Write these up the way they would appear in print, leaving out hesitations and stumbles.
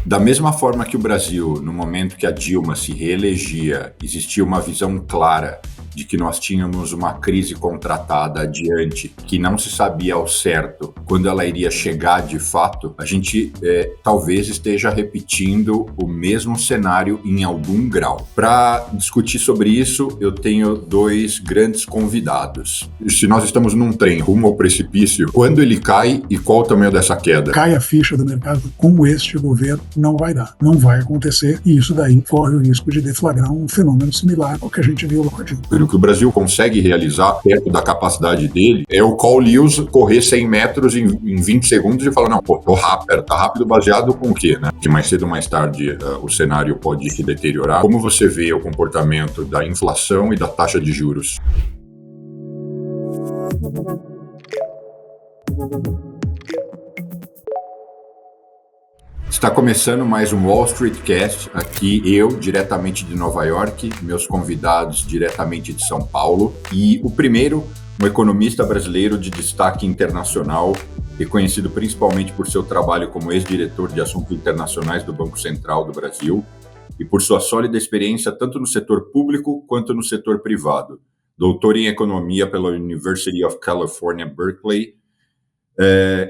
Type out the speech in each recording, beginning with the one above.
Da mesma forma que o Brasil, no momento que a Dilma se reelegia, existia uma visão clara de que nós tínhamos uma crise contratada adiante, que não se sabia ao certo quando ela iria chegar de fato, a gente talvez esteja repetindo o mesmo cenário em algum grau. Para discutir sobre isso, eu tenho dois grandes convidados. Se nós estamos num trem rumo ao precipício, quando ele cai e qual o tamanho dessa queda? Cai a ficha do mercado, como este governo não vai dar, não vai acontecer, e isso daí corre o risco de deflagrar um fenômeno similar ao que a gente viu lá com a Dilma. O que o Brasil consegue realizar perto da capacidade dele é o Carl Lewis correr 100 metros em 20 segundos e falar, não, pô, tá rápido baseado com o quê, né? Que mais cedo ou mais tarde o cenário pode se deteriorar. Como você vê o comportamento da inflação e da taxa de juros? Está começando mais um Wall Street Cast, aqui eu, diretamente de Nova York, meus convidados diretamente de São Paulo, e o primeiro, um economista brasileiro de destaque internacional, reconhecido principalmente por seu trabalho como ex-diretor de assuntos internacionais do Banco Central do Brasil e por sua sólida experiência tanto no setor público quanto no setor privado. Doutor em economia pela University of California, Berkeley.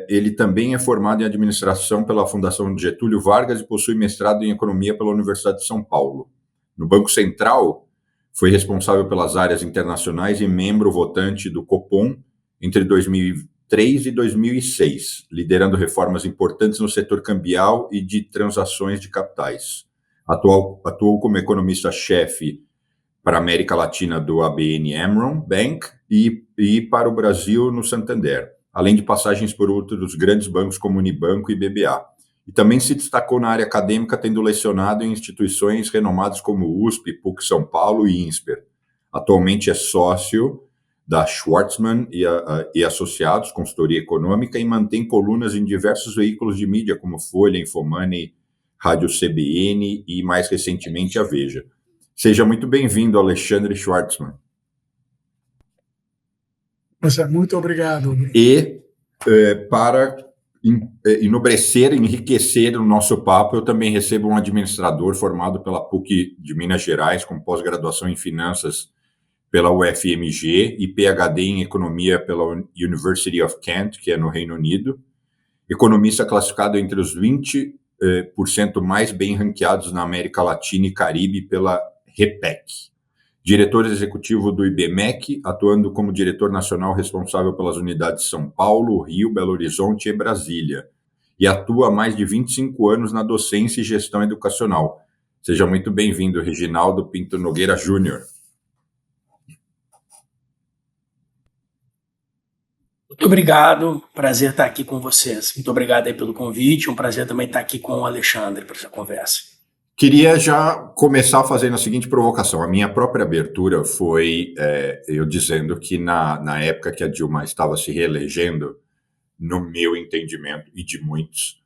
Ele também é formado em administração pela Fundação Getúlio Vargas e possui mestrado em economia pela Universidade de São Paulo. No Banco Central, foi responsável pelas áreas internacionais e membro votante do Copom entre 2003 e 2006, liderando reformas importantes no setor cambial e de transações de capitais. Atuou como economista-chefe para a América Latina do ABN AMRO Bank e para o Brasil no Santander, além de passagens por outros grandes bancos como Unibanco e BBA. E também se destacou na área acadêmica, tendo lecionado em instituições renomadas como USP, PUC São Paulo e INSPER. Atualmente é sócio da Schwartzman e Associados, consultoria econômica, e mantém colunas em diversos veículos de mídia, como Folha, Infomoney, Rádio CBN e, mais recentemente, a Veja. Seja muito bem-vindo, Alexandre Schwartzman. Muito obrigado. E para enobrecer, enriquecer o nosso papo, eu também recebo um administrador formado pela PUC de Minas Gerais, com pós-graduação em finanças pela UFMG e PhD em economia pela University of Kent, que é no Reino Unido. Economista classificado entre os 20% mais bem ranqueados na América Latina e Caribe pela REPEC. Diretor executivo do IBMEC, atuando como diretor nacional responsável pelas unidades São Paulo, Rio, Belo Horizonte e Brasília. E atua há mais de 25 anos na docência e gestão educacional. Seja muito bem-vindo, Reginaldo Pinto Nogueira Júnior. Muito obrigado, prazer estar aqui com vocês. Muito obrigado aí pelo convite, um prazer também estar aqui com o Alexandre para essa conversa. Queria já começar fazendo a seguinte provocação. A minha própria abertura foi eu dizendo que na época que a Dilma estava se reelegendo, no meu entendimento e de muitos,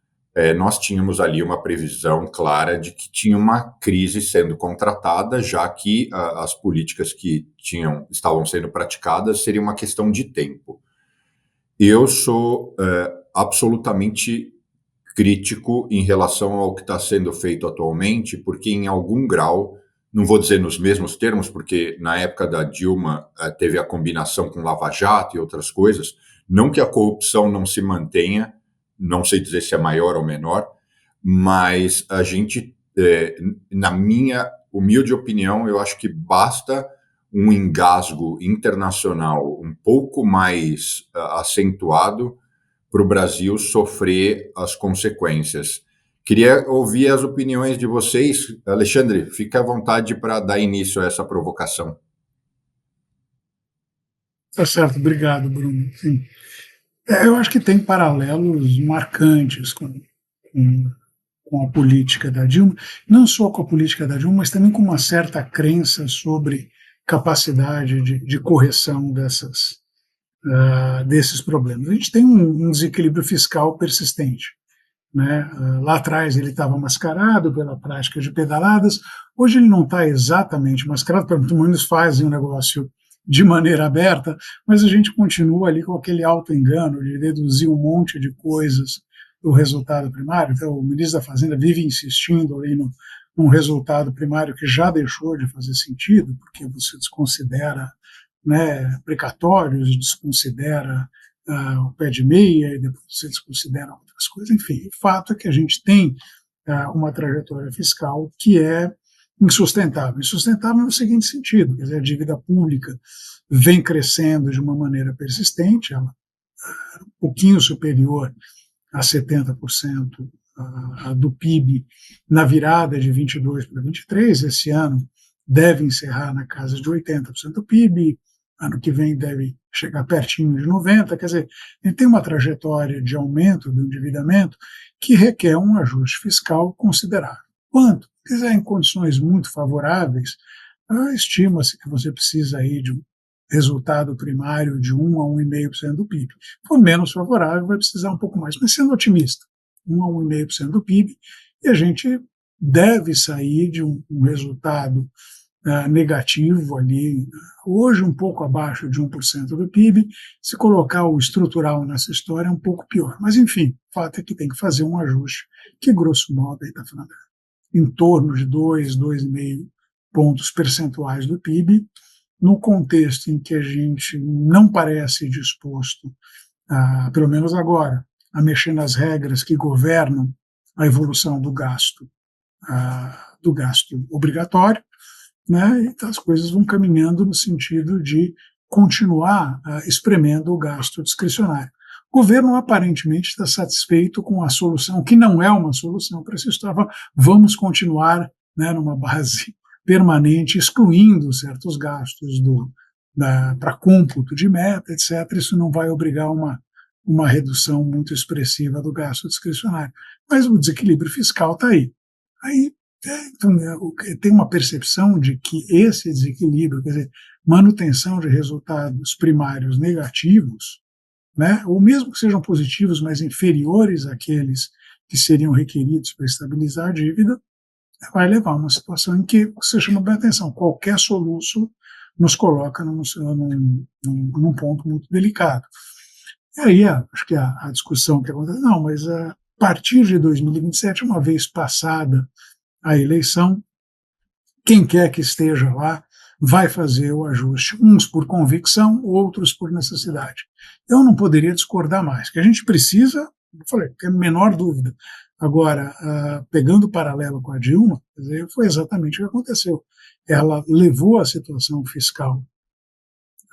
nós tínhamos ali uma previsão clara de que tinha uma crise sendo contratada, já que as políticas que estavam sendo praticadas seria uma questão de tempo. Eu sou absolutamente crítico em relação ao que está sendo feito atualmente, porque em algum grau, não vou dizer nos mesmos termos, porque na época da Dilma teve a combinação com Lava Jato e outras coisas, não que a corrupção não se mantenha, não sei dizer se é maior ou menor, mas a gente, na minha humilde opinião, eu acho que basta um engasgo internacional um pouco mais acentuado para o Brasil sofrer as consequências. Queria ouvir as opiniões de vocês. Alexandre, fique à vontade para dar início a essa provocação. Tá certo, obrigado, Bruno. Sim. Eu acho que tem paralelos marcantes com a política da Dilma, não só com a política da Dilma, mas também com uma certa crença sobre capacidade de correção desses problemas. A gente tem um desequilíbrio fiscal persistente, né? Lá atrás ele estava mascarado pela prática de pedaladas, hoje ele não está exatamente mascarado, pelo menos fazem o negócio de maneira aberta, mas a gente continua ali com aquele auto-engano de deduzir um monte de coisas do resultado primário. Então, o ministro da Fazenda vive insistindo ali num resultado primário que já deixou de fazer sentido, porque você desconsidera, né, precatórios, desconsidera o pé de meia, e depois você desconsidera outras coisas. Enfim, o fato é que a gente tem uma trajetória fiscal que é insustentável. Insustentável no seguinte sentido, quer dizer, a dívida pública vem crescendo de uma maneira persistente, ela um pouquinho superior a 70% do PIB na virada de 22 para 23. Esse ano deve encerrar na casa de 80% do PIB, ano que vem deve chegar pertinho de 90%. Quer dizer, a gente tem uma trajetória de aumento do endividamento que requer um ajuste fiscal considerável. Quanto? Quer dizer, em condições muito favoráveis, estima-se que você precisa aí de um resultado primário de 1 a 1,5% do PIB. Se for menos favorável, vai precisar um pouco mais, mas sendo otimista, 1 a 1,5% do PIB, e a gente deve sair de um resultado negativo ali, hoje um pouco abaixo de 1% do PIB. Se colocar o estrutural nessa história é um pouco pior. Mas, enfim, o fato é que tem que fazer um ajuste que, grosso modo, está falando em torno de 2,5 pontos percentuais do PIB, no contexto em que a gente não parece disposto, pelo menos agora, a mexer nas regras que governam a evolução do gasto obrigatório, né? Então as coisas vão caminhando no sentido de continuar espremendo o gasto discricionário. O governo aparentemente está satisfeito com a solução, que não é uma solução para essa história. Vamos continuar, né, numa base permanente, excluindo certos gastos para cômputo de meta, etc. Isso não vai obrigar uma redução muito expressiva do gasto discricionário. Mas o desequilíbrio fiscal está aí. Então, tem uma percepção de que esse desequilíbrio, quer dizer, manutenção de resultados primários negativos, né, ou mesmo que sejam positivos, mas inferiores àqueles que seriam requeridos para estabilizar a dívida, vai levar a uma situação em que você chama bem atenção, qualquer soluço nos coloca num ponto muito delicado. E aí, acho que a discussão que acontece, não, mas a partir de 2027, uma vez passada a eleição, quem quer que esteja lá vai fazer o ajuste, uns por convicção, outros por necessidade. Eu não poderia discordar mais. Que a gente precisa, eu falei, tem a menor dúvida. Agora, pegando o paralelo com a Dilma, foi exatamente o que aconteceu. Ela levou a situação fiscal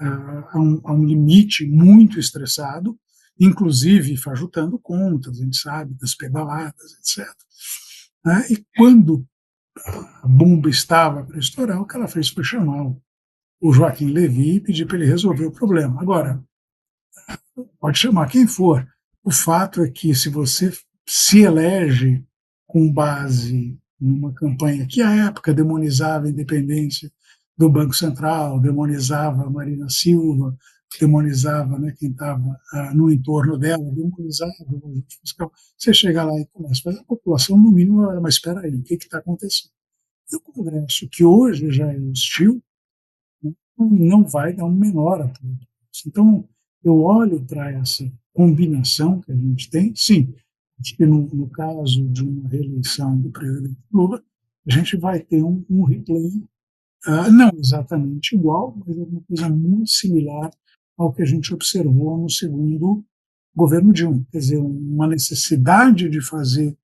a um limite muito estressado, inclusive fajutando contas, a gente sabe, das pedaladas, etc. E quando a bomba estava para estourar, o que ela fez foi chamar o Joaquim Levy e pedir para ele resolver o problema. Agora, pode chamar quem for. O fato é que se você se elege com base numa campanha que à época demonizava a independência do Banco Central, demonizava a Marina Silva, demonizava, né, quem estava no entorno dela, demonizava o ajuste fiscal. Você chega lá e começa a fazer a população, no mínimo, mas espera aí, o que está acontecendo? E o Congresso, que hoje já é hostil, né, não vai dar um menor apoio. Então, eu olho para essa combinação que a gente tem, sim, acho que no caso de uma reeleição do presidente Lula, a gente vai ter um replay, não exatamente igual, mas alguma coisa muito similar ao que a gente observou no segundo governo Dilma, quer dizer, uma necessidade de fazer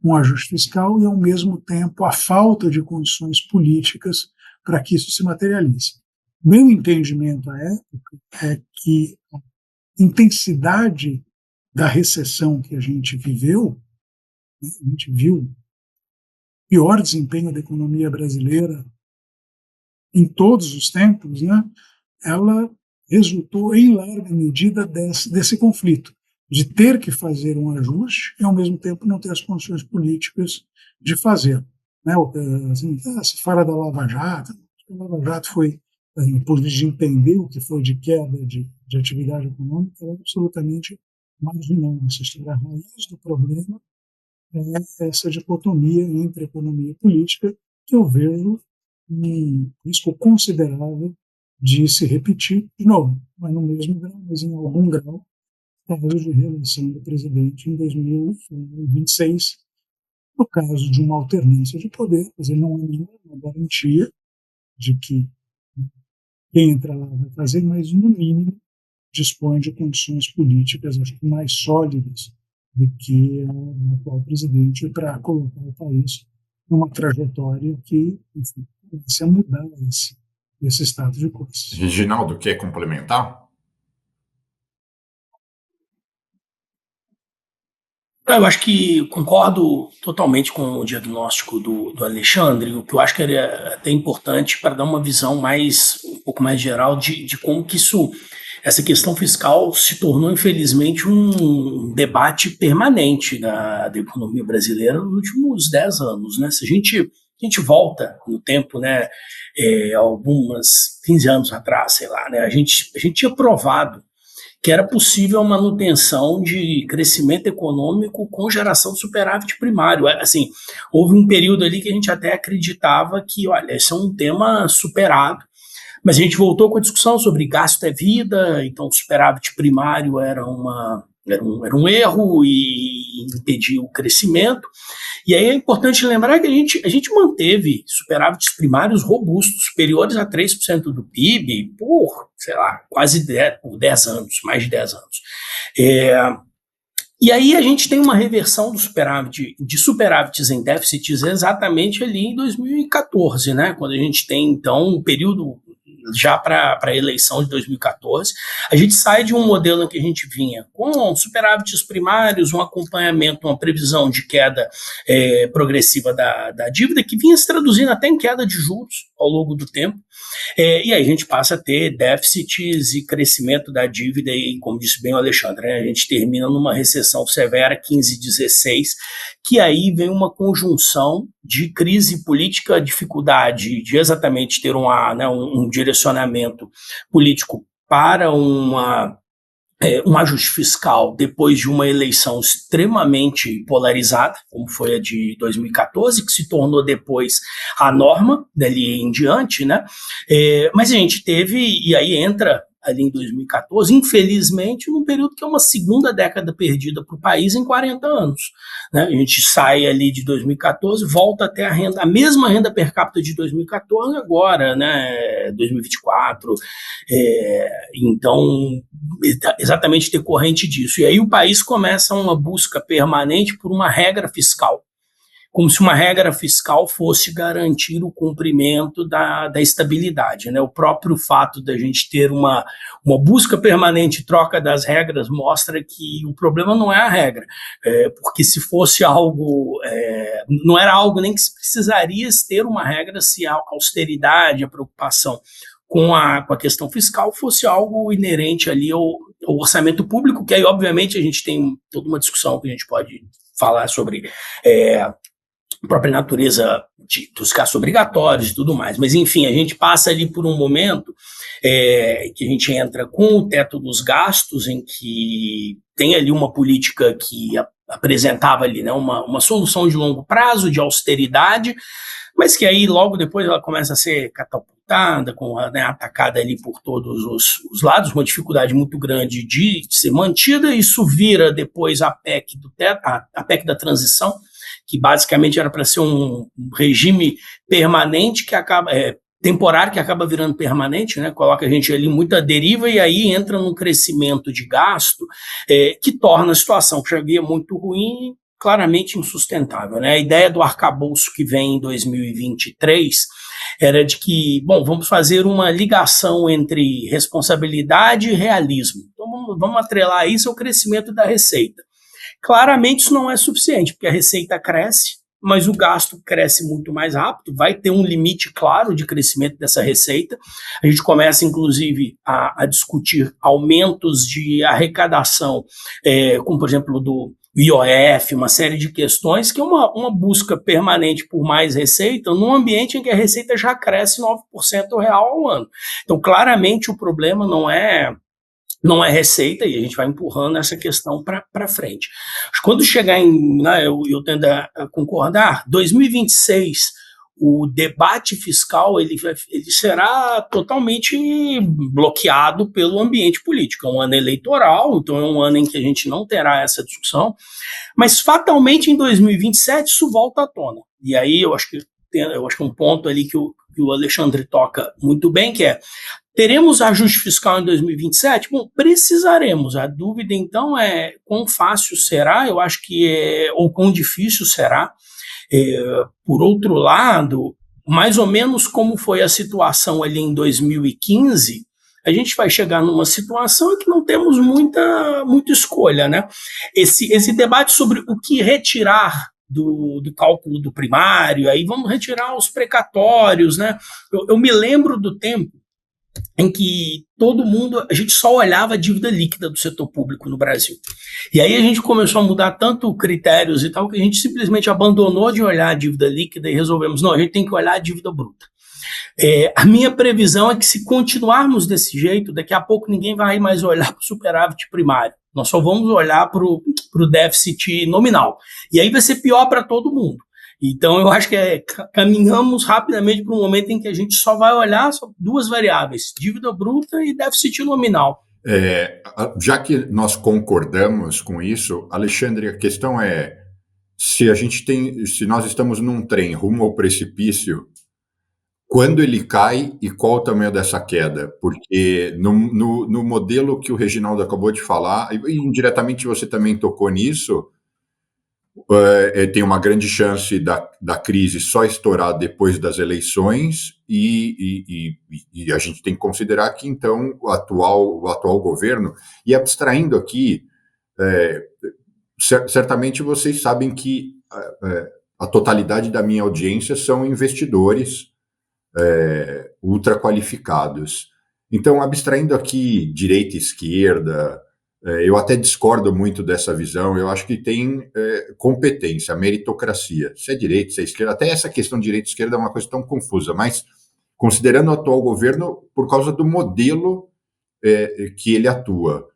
um ajuste fiscal e, ao mesmo tempo, a falta de condições políticas para que isso se materialize. Meu entendimento à época é que a intensidade da recessão que a gente viveu, né, a gente viu o pior desempenho da economia brasileira em todos os tempos, né, ela resultou, em larga medida, desse conflito, de ter que fazer um ajuste e, ao mesmo tempo, não ter as condições políticas de fazer. Né? Assim, se fala da Lava Jato, a Lava Jato foi, por de entender o que foi de queda de atividade econômica, é absolutamente marginal. A raiz do problema é essa dicotomia entre economia e política, que eu vejo um risco considerável de se repetir de novo, mas no mesmo grau, mas em algum grau, caso de reeleição do presidente em 2026, no caso de uma alternância de poder, mas ele não há nenhuma garantia de que quem entra lá vai fazer, mas no mínimo dispõe de condições políticas, acho que mais sólidas do que o atual presidente para colocar o país numa trajetória que, enfim, comece a mudar esse estado de coisas. Reginaldo, quer complementar? Eu acho que concordo totalmente com o diagnóstico do Alexandre. O que eu acho que é até importante para dar uma visão um pouco mais geral de como que essa questão fiscal se tornou, infelizmente, um debate permanente da economia brasileira nos últimos 10 anos, né? Se a gente volta no tempo, né, algumas 15 anos atrás, sei lá, né, a gente tinha provado que era possível a manutenção de crescimento econômico com geração de superávit primário. Assim, houve um período ali que a gente até acreditava que, olha, esse é um tema superado, mas a gente voltou com a discussão sobre gasto é vida, então o superávit primário era um erro e impedia o crescimento. E aí é importante lembrar que a gente manteve superávites primários robustos, superiores a 3% do PIB, por, sei lá, por 10 anos, mais de 10 anos. E aí a gente tem uma reversão de superávites em déficits exatamente ali em 2014, né? Quando a gente tem, então, um período já para a eleição de 2014, a gente sai de um modelo em que a gente vinha com superávites primários, um acompanhamento, uma previsão de queda progressiva da dívida, que vinha se traduzindo até em queda de juros ao longo do tempo, e aí a gente passa a ter déficits e crescimento da dívida, e como disse bem o Alexandre, né, a gente termina numa recessão severa, 15, 16, que aí vem uma conjunção de crise política, dificuldade de exatamente ter um direcionamento político para um ajuste fiscal depois de uma eleição extremamente polarizada, como foi a de 2014, que se tornou depois a norma dali em diante, né? Mas a gente teve, e aí entra ali em 2014, infelizmente, num período que é uma segunda década perdida para o país em 40 anos. Né? A gente sai ali de 2014, volta até a mesma renda per capita de 2014 agora, né? 2024. Então, exatamente decorrente disso. E aí o país começa uma busca permanente por uma regra fiscal, como se uma regra fiscal fosse garantir o cumprimento da estabilidade. Né? O próprio fato da gente ter uma busca permanente, troca das regras, mostra que o problema não é a regra, porque se fosse algo, não era algo nem que se precisaria ter uma regra se a austeridade, a preocupação com a questão fiscal fosse algo inerente ali ao orçamento público, que aí, obviamente, a gente tem toda uma discussão que a gente pode falar sobre a própria natureza dos gastos obrigatórios e tudo mais. Mas, enfim, a gente passa ali por um momento que a gente entra com o teto dos gastos, em que tem ali uma política que apresentava ali, né, uma solução de longo prazo, de austeridade, mas que aí logo depois ela começa a ser catapultada, atacada ali por todos os lados, uma dificuldade muito grande de ser mantida. Isso vira depois a PEC a PEC da transição, que basicamente era para ser um regime permanente que acaba temporário, que acaba virando permanente, né? Coloca a gente ali muita deriva, e aí entra num crescimento de gasto que torna a situação que já havia muito ruim claramente insustentável. Né? A ideia do arcabouço que vem em 2023 era de que, bom, vamos fazer uma ligação entre responsabilidade e realismo. Então vamos atrelar isso ao crescimento da receita. Claramente isso não é suficiente, porque a receita cresce, mas o gasto cresce muito mais rápido, vai ter um limite claro de crescimento dessa receita. A gente começa, inclusive, a discutir aumentos de arrecadação, como, por exemplo, do IOF, uma série de questões, que é uma busca permanente por mais receita, num ambiente em que a receita já cresce 9% real ao ano. Então, claramente, o problema não é receita, e a gente vai empurrando essa questão para frente. Quando chegar eu tendo a concordar, 2026, o debate fiscal ele será totalmente bloqueado pelo ambiente político. É um ano eleitoral, então é um ano em que a gente não terá essa discussão, mas fatalmente em 2027 isso volta à tona. E aí eu acho que um ponto ali que o Alexandre toca muito bem, que é: teremos ajuste fiscal em 2027? Bom, precisaremos. A dúvida, então, é quão fácil será, eu acho que ou quão difícil será. Por outro lado, mais ou menos como foi a situação ali em 2015, a gente vai chegar numa situação em que não temos muita escolha, né? Esse debate sobre o que retirar do cálculo do primário, aí vamos retirar os precatórios, né? Eu me lembro do tempo em que a gente só olhava a dívida líquida do setor público no Brasil. E aí a gente começou a mudar tanto critérios e tal, que a gente simplesmente abandonou de olhar a dívida líquida e resolvemos, não, a gente tem que olhar a dívida bruta. A minha previsão é que, se continuarmos desse jeito, daqui a pouco ninguém vai mais olhar para o superávit primário. Nós só vamos olhar para o déficit nominal. E aí vai ser pior para todo mundo. Então, eu acho que caminhamos rapidamente para um momento em que a gente só vai olhar duas variáveis: dívida bruta e déficit nominal. Já que nós concordamos com isso, Alexandre, a questão é: se nós estamos num trem rumo ao precipício, quando ele cai e qual o tamanho dessa queda? Porque no modelo que o Reginaldo acabou de falar, e indiretamente você também tocou nisso, tem uma grande chance da crise só estourar depois das eleições e a gente tem que considerar que, então, o atual governo, e abstraindo aqui, certamente vocês sabem que a totalidade da minha audiência são investidores ultra qualificados. Então, abstraindo aqui direita e esquerda, eu até discordo muito dessa visão. Eu acho que tem competência, meritocracia. Se é direita, se é esquerda, até essa questão de direita e esquerda é uma coisa tão confusa, mas considerando o atual governo, por causa do modelo que ele atua,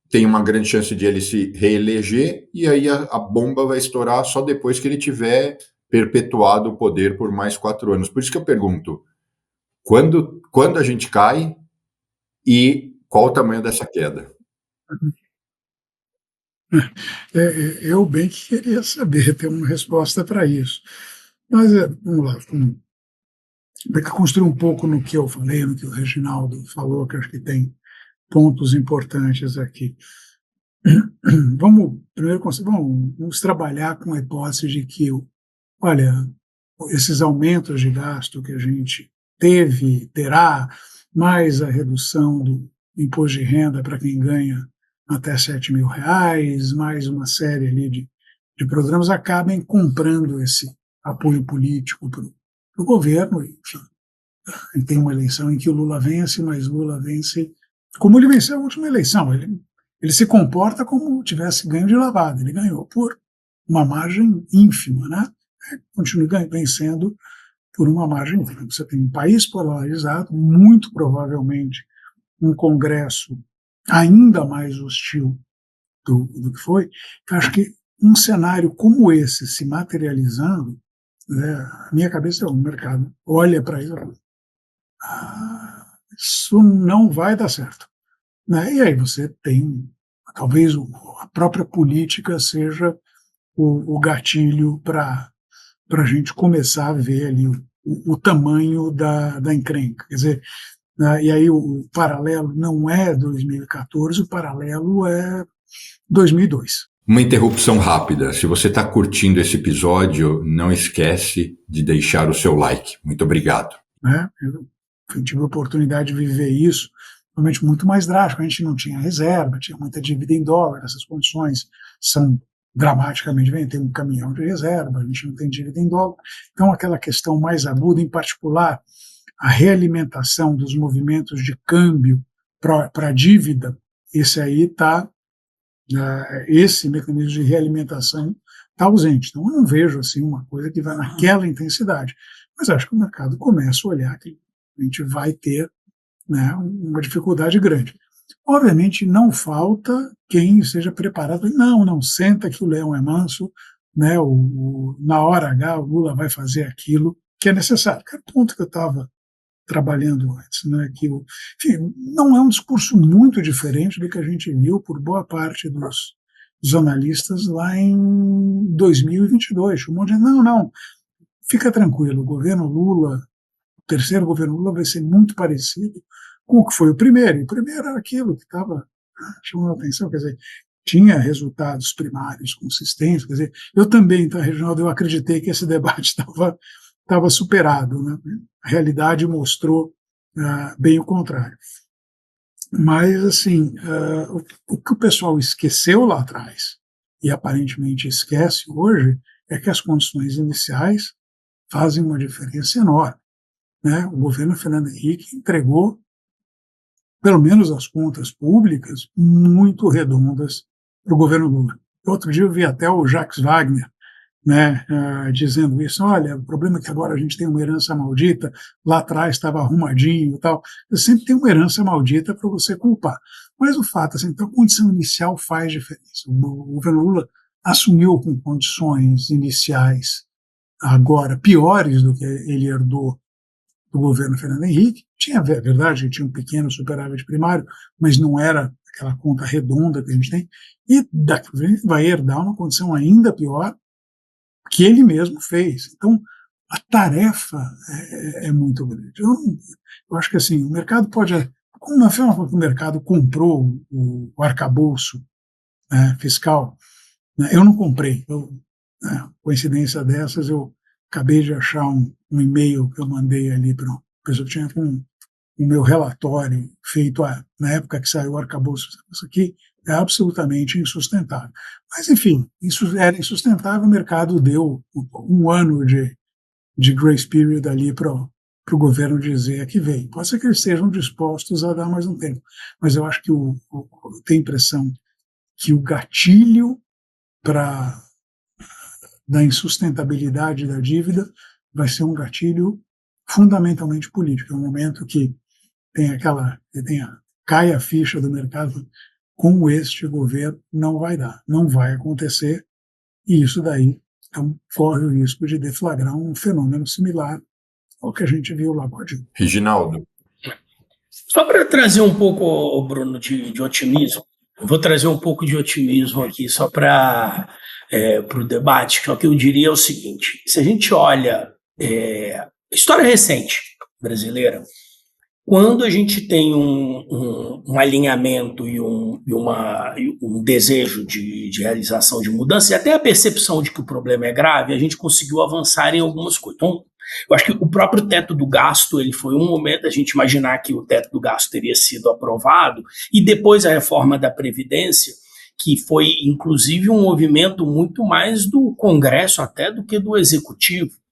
tem uma grande chance de ele se reeleger, e aí a bomba vai estourar só depois que ele tiver perpetuado o poder por mais 4 anos. Por isso que eu pergunto, quando a gente cai e qual o tamanho dessa queda? Eu bem que queria saber, ter uma resposta para isso. Mas vamos lá, para construir um pouco no que eu falei, no que o Reginaldo falou, que eu acho que tem pontos importantes aqui. Vamos trabalhar com a hipótese de que, olha, esses aumentos de gasto que a gente terá, mais a redução do imposto de renda para quem ganha até R$7.000, mais uma série ali de programas, acabem comprando esse apoio político para o governo. Enfim, tem uma eleição em que o Lula vence, mas Lula vence como ele venceu a última eleição. Ele se comporta como tivesse ganho de lavada. Ele ganhou por uma margem ínfima, né? Continua vencendo por uma margem ínfima. Você tem um país polarizado, muito provavelmente um Congresso ainda mais hostil do que foi. Eu acho que um cenário como esse se materializando, né, a minha cabeça é o mercado olha para isso, isso não vai dar certo, né? E aí você tem, talvez a própria política seja o gatilho para a gente começar a ver ali o tamanho da encrenca. Quer dizer, né, e aí o paralelo não é 2014, o paralelo é 2002. Uma interrupção rápida. Se você está curtindo esse episódio, não esquece de deixar o seu like. Muito obrigado. Eu tive a oportunidade de viver isso, realmente muito mais drástico. A gente não tinha reserva, tinha muita dívida em dólar. Essas condições são dramaticamente diferentes. Tem um caminhão de reserva, a gente não tem dívida em dólar. Então, aquela questão mais aguda, em particular, a realimentação dos movimentos de câmbio para a dívida, esse mecanismo de realimentação está ausente. Então, eu não vejo assim uma coisa que vai naquela intensidade. Mas acho que o mercado começa a olhar que a gente vai ter, né, uma dificuldade grande. Obviamente, não falta quem esteja preparado. Não, senta que o leão é manso, né, na hora H o Lula vai fazer aquilo que é necessário. Que é o ponto que eu estava trabalhando antes, né? Que enfim, não é um discurso muito diferente do que a gente viu por boa parte dos analistas lá em 2022. Um monte de gente, não, fica tranquilo, o governo Lula, o terceiro governo Lula vai ser muito parecido com o que foi o primeiro. E o primeiro era aquilo que estava chamando a atenção, quer dizer, tinha resultados primários consistentes, quer dizer, eu também, tá, Reginaldo, eu acreditei que esse debate estava superado, né? A realidade mostrou bem o contrário. Mas, assim, o que o pessoal esqueceu lá atrás, e aparentemente esquece hoje, é que as condições iniciais fazem uma diferença enorme, né? O governo Fernando Henrique entregou, pelo menos as contas públicas, muito redondas para o governo Lula. Outro dia eu vi até o Jacques Wagner, né, dizendo isso, olha, o problema é que agora a gente tem uma herança maldita, lá atrás estava arrumadinho e tal. Eu sempre tem uma herança maldita para você culpar. Mas o fato, assim, então a condição inicial faz diferença. O governo Lula assumiu com condições iniciais agora piores do que ele herdou do governo Fernando Henrique. Tinha, é verdade, tinha um pequeno superávit primário, mas não era aquela conta redonda que a gente tem. E daqui a gente vai herdar uma condição ainda pior que ele mesmo fez. Então, a tarefa é muito grande. Eu acho que assim, o mercado pode, como na forma que o mercado comprou o arcabouço fiscal, né, eu não comprei. Coincidência dessas, eu acabei de achar um e-mail que eu mandei ali para o pessoal que tinha com o meu relatório feito na época que saiu o arcabouço. Isso aqui é absolutamente insustentável. Mas, enfim, isso era insustentável, o mercado deu um ano de grace period ali para o governo dizer que vem. Pode ser que eles estejam dispostos a dar mais um tempo, mas eu acho que eu tenho a impressão que o gatilho da insustentabilidade da dívida vai ser um gatilho fundamentalmente político. É um momento que cai a ficha do mercado, com este governo não vai dar, não vai acontecer, e isso daí então, corre o risco de deflagrar um fenômeno similar ao que a gente viu lá com a Dilma. Reginaldo. Só para trazer um pouco, Bruno, de otimismo, vou trazer um pouco de otimismo aqui, só para o debate, que é o que eu diria é o seguinte: se a gente olha história recente brasileira, quando a gente tem um alinhamento e um desejo de realização de mudança, e até a percepção de que o problema é grave, a gente conseguiu avançar em algumas coisas. Então, eu acho que o próprio teto do gasto, ele foi um momento da gente imaginar que o teto do gasto teria sido aprovado, e depois a reforma da Previdência, que foi inclusive um movimento muito mais do Congresso até do que do Executivo.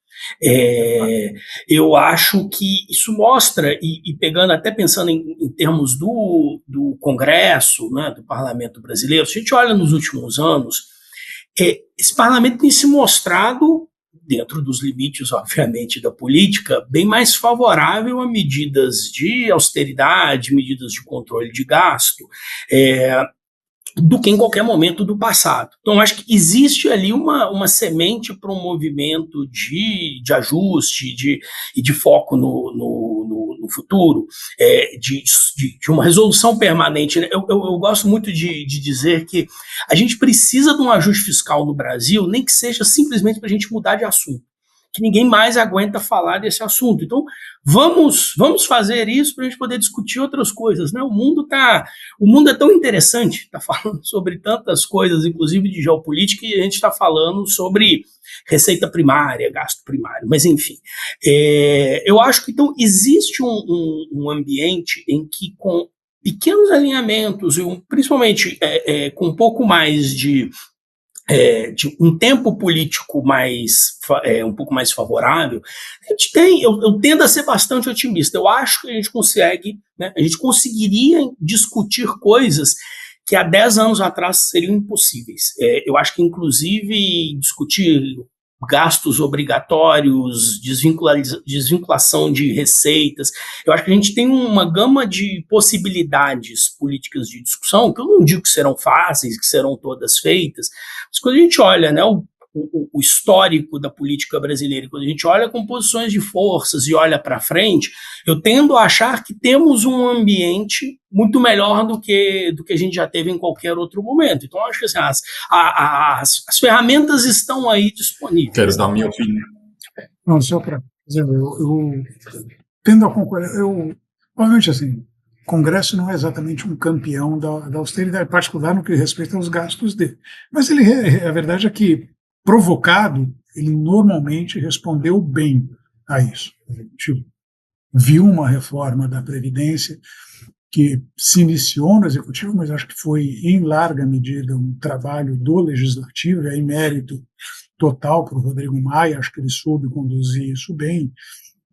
Eu acho que isso mostra, e pegando até pensando em termos do Congresso, né, do Parlamento brasileiro, se a gente olha nos últimos anos, esse parlamento tem se mostrado, dentro dos limites, obviamente, da política, bem mais favorável a medidas de austeridade, medidas de controle de gasto, do que em qualquer momento do passado. Então, acho que existe ali uma semente para um movimento de ajuste e de foco no futuro, de uma resolução permanente. Eu gosto muito de dizer que a gente precisa de um ajuste fiscal no Brasil, nem que seja simplesmente para a gente mudar de assunto, que ninguém mais aguenta falar desse assunto. Então, vamos fazer isso para a gente poder discutir outras coisas, né? O mundo é tão interessante, está falando sobre tantas coisas, inclusive de geopolítica, e a gente está falando sobre receita primária, gasto primário, mas enfim. Eu acho que, então, existe um ambiente em que, com pequenos alinhamentos, principalmente com um pouco mais de um tempo político um pouco mais favorável, eu tendo a ser bastante otimista. Eu acho que a gente consegue, né, a gente conseguiria discutir coisas que há 10 anos atrás seriam impossíveis. Eu acho que, inclusive, discutir gastos obrigatórios, desvinculação de receitas. Eu acho que a gente tem uma gama de possibilidades políticas de discussão, que eu não digo que serão fáceis, que serão todas feitas, mas quando a gente olha, né, o histórico da política brasileira, quando a gente olha com posições de forças e olha para frente, eu tendo a achar que temos um ambiente muito melhor do que a gente já teve em qualquer outro momento. Então, acho que assim, as ferramentas estão aí disponíveis. Quero dar minha opinião. Não, só para dizer, eu tendo a concordar, obviamente assim, o Congresso não é exatamente um campeão da austeridade, em particular no que respeita aos gastos dele. Mas a verdade é que, provocado, ele normalmente respondeu bem a isso. A gente viu uma reforma da Previdência que se iniciou no Executivo, mas acho que foi, em larga medida, um trabalho do Legislativo, e aí mérito total para o Rodrigo Maia, acho que ele soube conduzir isso bem,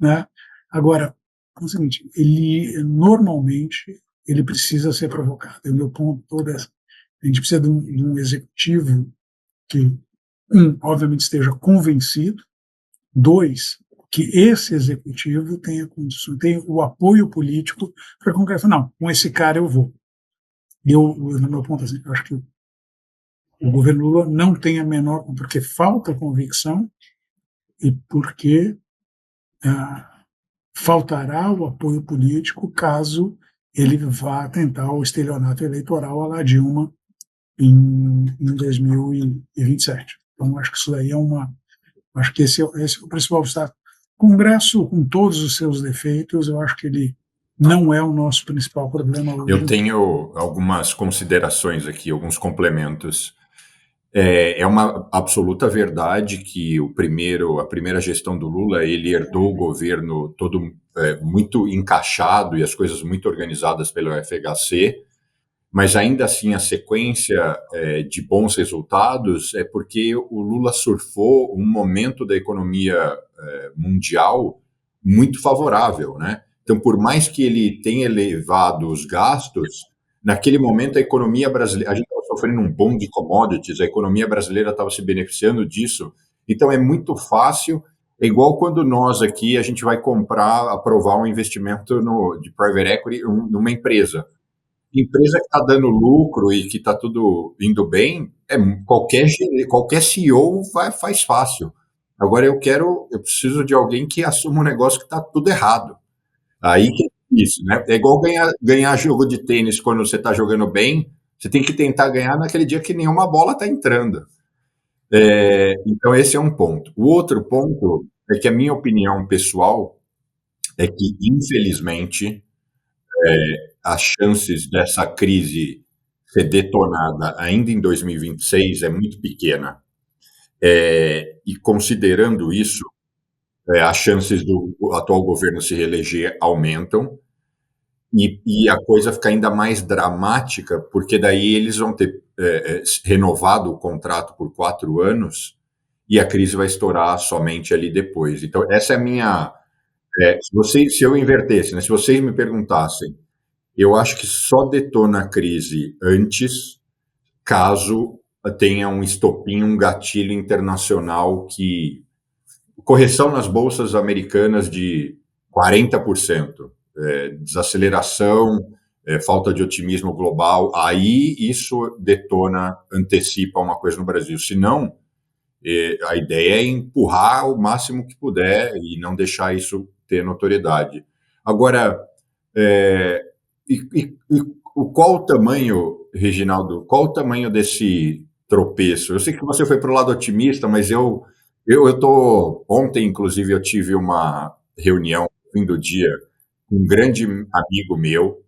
né? Agora, é o seguinte, normalmente ele precisa ser provocado. E o meu ponto todo é, a gente precisa de um executivo que, obviamente esteja convencido, dois, que esse executivo tenha condições, tenha o apoio político para que o Congresso não, com esse cara eu vou. No meu ponto, assim, eu acho que o governo Lula não tem a menor, porque falta convicção e porque faltará o apoio político caso ele vá tentar o estelionato eleitoral à la Dilma em 2027. Então, acho que isso daí acho que esse é o principal obstáculo. O Congresso, com todos os seus defeitos, eu acho que ele não é o nosso principal problema hoje. Eu tenho algumas considerações aqui, alguns complementos. É uma absoluta verdade que a primeira gestão do Lula, ele herdou o governo todo muito encaixado e as coisas muito organizadas pelo FHC, mas ainda assim a sequência de bons resultados é porque o Lula surfou um momento da economia mundial muito favorável, né? Então, por mais que ele tenha elevado os gastos, naquele momento a economia brasileira, a gente estava sofrendo um boom de commodities, a economia brasileira estava se beneficiando disso. Então, é muito fácil, é igual quando nós aqui, a gente vai aprovar um investimento de private equity numa empresa. Empresa que está dando lucro e que está tudo indo bem, qualquer CEO faz fácil. Agora eu preciso de alguém que assuma um negócio que está tudo errado. Aí que é isso, né? É igual ganhar jogo de tênis quando você está jogando bem, você tem que tentar ganhar naquele dia que nenhuma bola está entrando. Então esse é um ponto. O outro ponto é que a minha opinião pessoal é que, infelizmente, as chances dessa crise ser detonada ainda em 2026 é muito pequena. E considerando isso, as chances do atual governo se reeleger aumentam e a coisa fica ainda mais dramática, porque daí eles vão ter renovado o contrato por 4 anos e a crise vai estourar somente ali depois. Então, essa é a minha... se eu invertesse, né, se vocês me perguntassem, eu acho que só detona a crise antes, caso tenha um estopim, um gatilho internacional correção nas bolsas americanas de 40%, desaceleração, falta de otimismo global, aí isso antecipa uma coisa no Brasil. Se não, a ideia é empurrar o máximo que puder e não deixar isso ter notoriedade. Agora, qual o tamanho, Reginaldo, qual o tamanho desse tropeço? Eu sei que você foi para o lado otimista, mas ontem, inclusive, eu tive uma reunião no fim do dia com um grande amigo meu,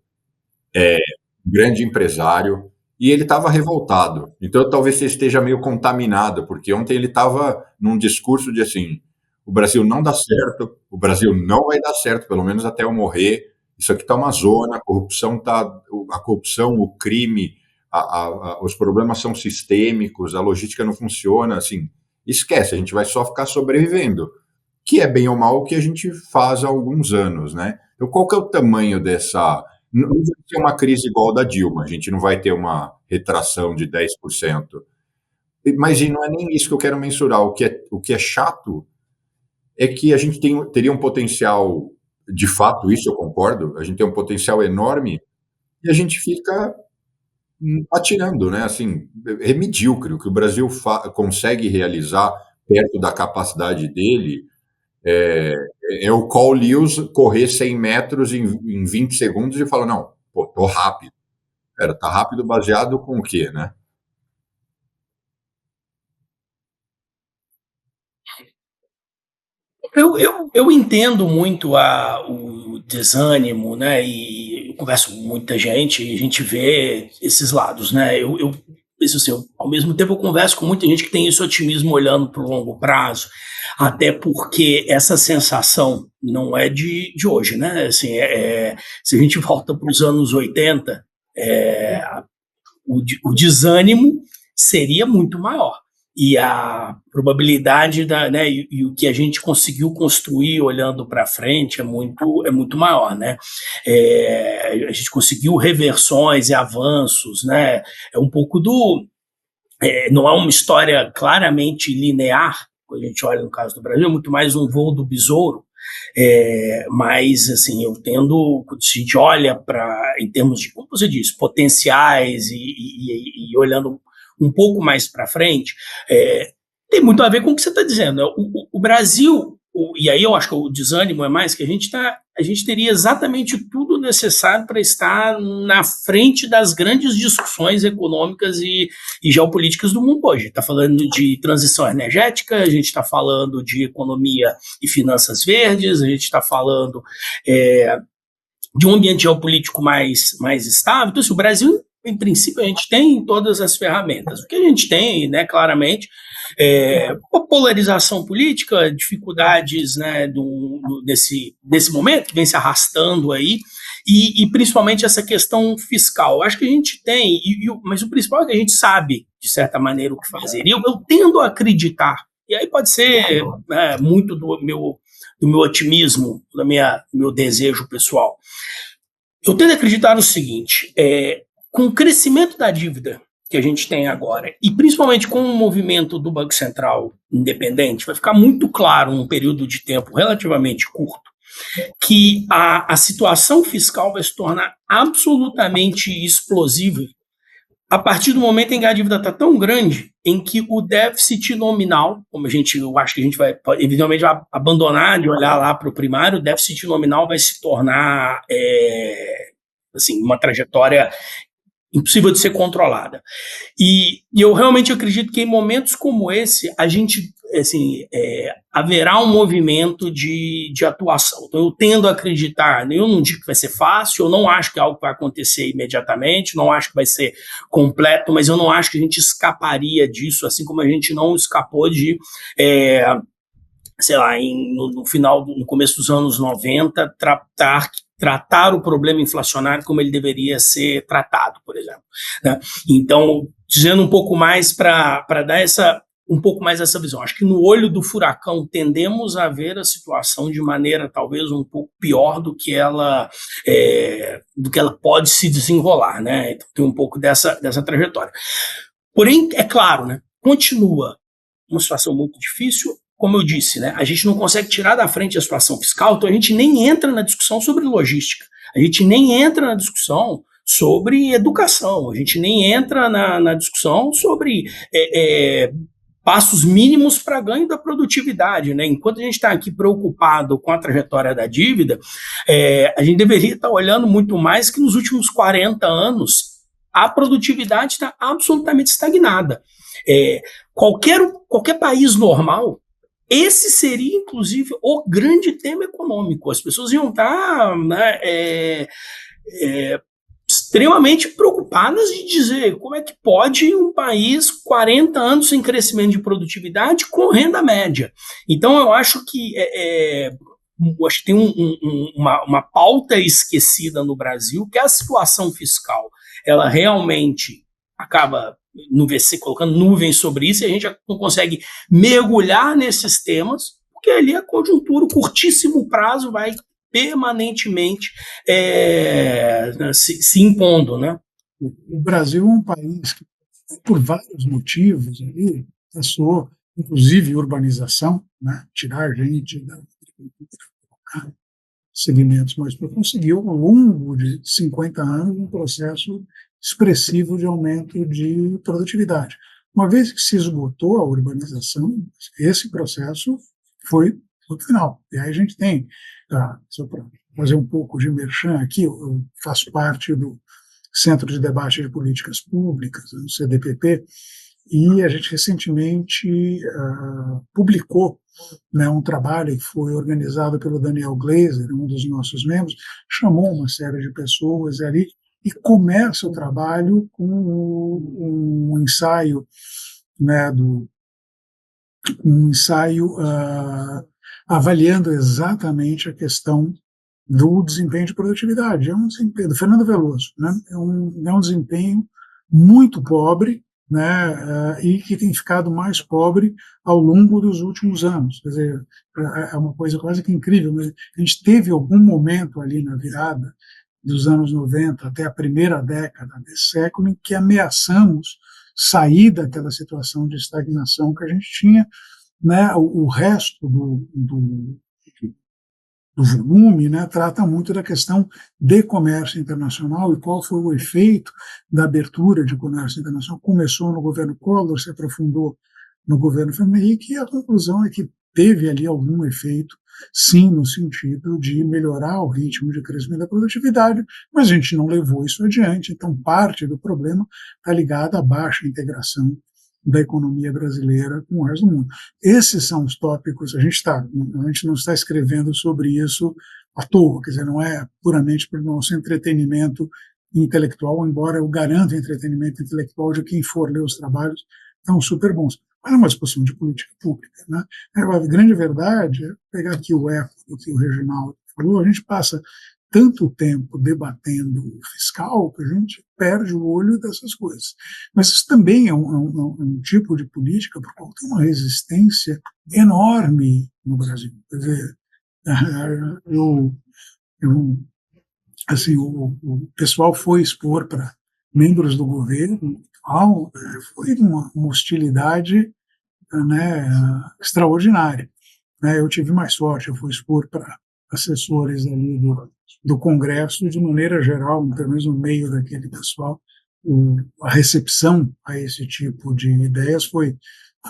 um grande empresário, e ele estava revoltado. Então, talvez você esteja meio contaminado, porque ontem ele estava num discurso de assim, o Brasil não dá certo, o Brasil não vai dar certo, pelo menos até eu morrer. Isso aqui está uma zona, a corrupção, o crime, os problemas são sistêmicos, a logística não funciona, assim, esquece, a gente vai só ficar sobrevivendo, que é bem ou mal o que a gente faz há alguns anos, né? Então, qual que é o tamanho dessa... Não vai ter uma crise igual a da Dilma, a gente não vai ter uma retração de 10%. Mas não é nem isso que eu quero mensurar. O que é chato é que a gente teria um potencial, de fato, isso eu concordo, a gente tem um potencial enorme e a gente fica atirando, né? Assim, é medíocre. O que o Brasil consegue realizar perto da capacidade dele é, é o Cole Lewis correr 100 metros em 20 segundos e falar, não, pô, tô rápido. Pera, tá rápido baseado com o quê, né? Eu entendo muito o desânimo, né? E eu converso com muita gente e a gente vê esses lados, né? Isso assim, ao mesmo tempo eu converso com muita gente que tem esse otimismo olhando para o longo prazo, até porque essa sensação não é de hoje, né? Assim, se a gente volta para os anos 80, é, o desânimo seria muito maior. E a probabilidade e o que a gente conseguiu construir olhando para frente é muito maior, né? A gente conseguiu reversões e avanços, né? É um pouco não é uma história claramente linear, quando a gente olha no caso do Brasil, é muito mais um voo do besouro. Mas, assim, eu tendo, quando a gente olha para, em termos de, como você disse, potenciais e olhando um pouco mais para frente, tem muito a ver com o que você está dizendo. Né? O Brasil, e aí eu acho que o desânimo é mais que a gente teria exatamente tudo necessário para estar na frente das grandes discussões econômicas e geopolíticas do mundo hoje. Está falando de transição energética, a gente está falando de economia e finanças verdes, a gente está falando de um ambiente geopolítico mais estável. Então, assim, o Brasil, em princípio, a gente tem todas as ferramentas. O que a gente tem, né, claramente, polarização política, dificuldades, né, desse momento que vem se arrastando aí, e principalmente essa questão fiscal. Eu acho que a gente tem, mas o principal é que a gente sabe, de certa maneira, o que fazer. E eu tendo a acreditar, e aí pode ser muito do meu otimismo, do meu desejo pessoal. Eu tendo a acreditar no seguinte: com o crescimento da dívida que a gente tem agora, e principalmente com o movimento do Banco Central independente, vai ficar muito claro num período de tempo relativamente curto que a situação fiscal vai se tornar absolutamente explosiva a partir do momento em que a dívida está tão grande em que o déficit nominal, como eu acho que a gente vai, evidentemente, vai abandonar de olhar lá para o primário, o déficit nominal vai se tornar assim, uma trajetória impossível de ser controlada. E eu realmente acredito que em momentos como esse, a gente, assim, haverá um movimento de atuação. Então, eu tendo a acreditar, eu não digo que vai ser fácil, eu não acho que é algo que vai acontecer imediatamente, não acho que vai ser completo, mas eu não acho que a gente escaparia disso, assim como a gente não escapou de sei lá, no começo dos anos 90, tratar o problema inflacionário como ele deveria ser tratado, por exemplo. Né? Então, dizendo um pouco mais para dar um pouco mais essa visão. Acho que no olho do furacão tendemos a ver a situação de maneira talvez um pouco pior do que ela pode se desenrolar, né? Então, tem um pouco dessa trajetória. Porém, é claro, né? Continua uma situação muito difícil. Como eu disse, né, a gente não consegue tirar da frente a situação fiscal, então a gente nem entra na discussão sobre logística, a gente nem entra na discussão sobre educação, a gente nem entra na discussão sobre passos mínimos para ganho da produtividade. Né? Enquanto a gente está aqui preocupado com a trajetória da dívida, a gente deveria estar olhando muito mais que nos últimos 40 anos a produtividade está absolutamente estagnada. Qualquer país normal, esse seria, inclusive, o grande tema econômico. As pessoas iam estar extremamente preocupadas de dizer como é que pode um país 40 anos sem crescimento de produtividade com renda média. Então, eu acho que tem uma pauta esquecida no Brasil, que é a situação fiscal. Ela realmente acaba no VC colocando nuvens sobre isso e a gente não consegue mergulhar nesses temas, porque ali a conjuntura, o curtíssimo prazo vai permanentemente se impondo, né? O Brasil é um país que, por vários motivos, ali, passou, inclusive urbanização, né? Tirar gente da agricultura, segmentos mais profundos, conseguiu, ao longo de 50 anos, um processo expressivo de aumento de produtividade. Uma vez que se esgotou a urbanização, esse processo foi no final. E aí a gente tem, só para fazer um pouco de merchan aqui, eu faço parte do Centro de Debate de Políticas Públicas, o CDPP, e a gente recentemente publicou, né, um trabalho que foi organizado pelo Daniel Glazer, um dos nossos membros, chamou uma série de pessoas ali e começa o trabalho com um ensaio, né, um ensaio avaliando exatamente a questão do desempenho de produtividade. É um desempenho do Fernando Veloso, né? É um desempenho muito pobre, né? E que tem ficado mais pobre ao longo dos últimos anos. Quer dizer, é uma coisa quase que incrível. Mas a gente teve algum momento ali na virada dos anos 90 até a primeira década desse século em que ameaçamos sair daquela situação de estagnação que a gente tinha, né? O resto do volume, né, trata muito da questão de comércio internacional e qual foi o efeito da abertura de comércio internacional. Começou no governo Collor, se aprofundou no governo Fernando Henrique, e a conclusão é que teve ali algum efeito, sim, no sentido de melhorar o ritmo de crescimento da produtividade, mas a gente não levou isso adiante, então parte do problema está ligado à baixa integração da economia brasileira com o resto do mundo. Esses são os tópicos, a gente não está escrevendo sobre isso à toa, quer dizer, não é puramente para o nosso entretenimento intelectual, embora eu garanta o entretenimento intelectual de quem for ler os trabalhos, são super bons. Mas é uma discussão de política pública, né? A grande verdade é pegar aqui o eco do que o Reginaldo falou, a gente passa tanto tempo debatendo o fiscal que a gente perde o olho dessas coisas. Mas isso também é um tipo de política por qual tem uma resistência enorme no Brasil. Quer dizer, assim, o pessoal foi expor para membros do governo, foi uma hostilidade, né, extraordinária. Eu tive mais sorte, eu fui expor para assessores ali do Congresso, de maneira geral, pelo menos no meio daquele pessoal, a recepção a esse tipo de ideias foi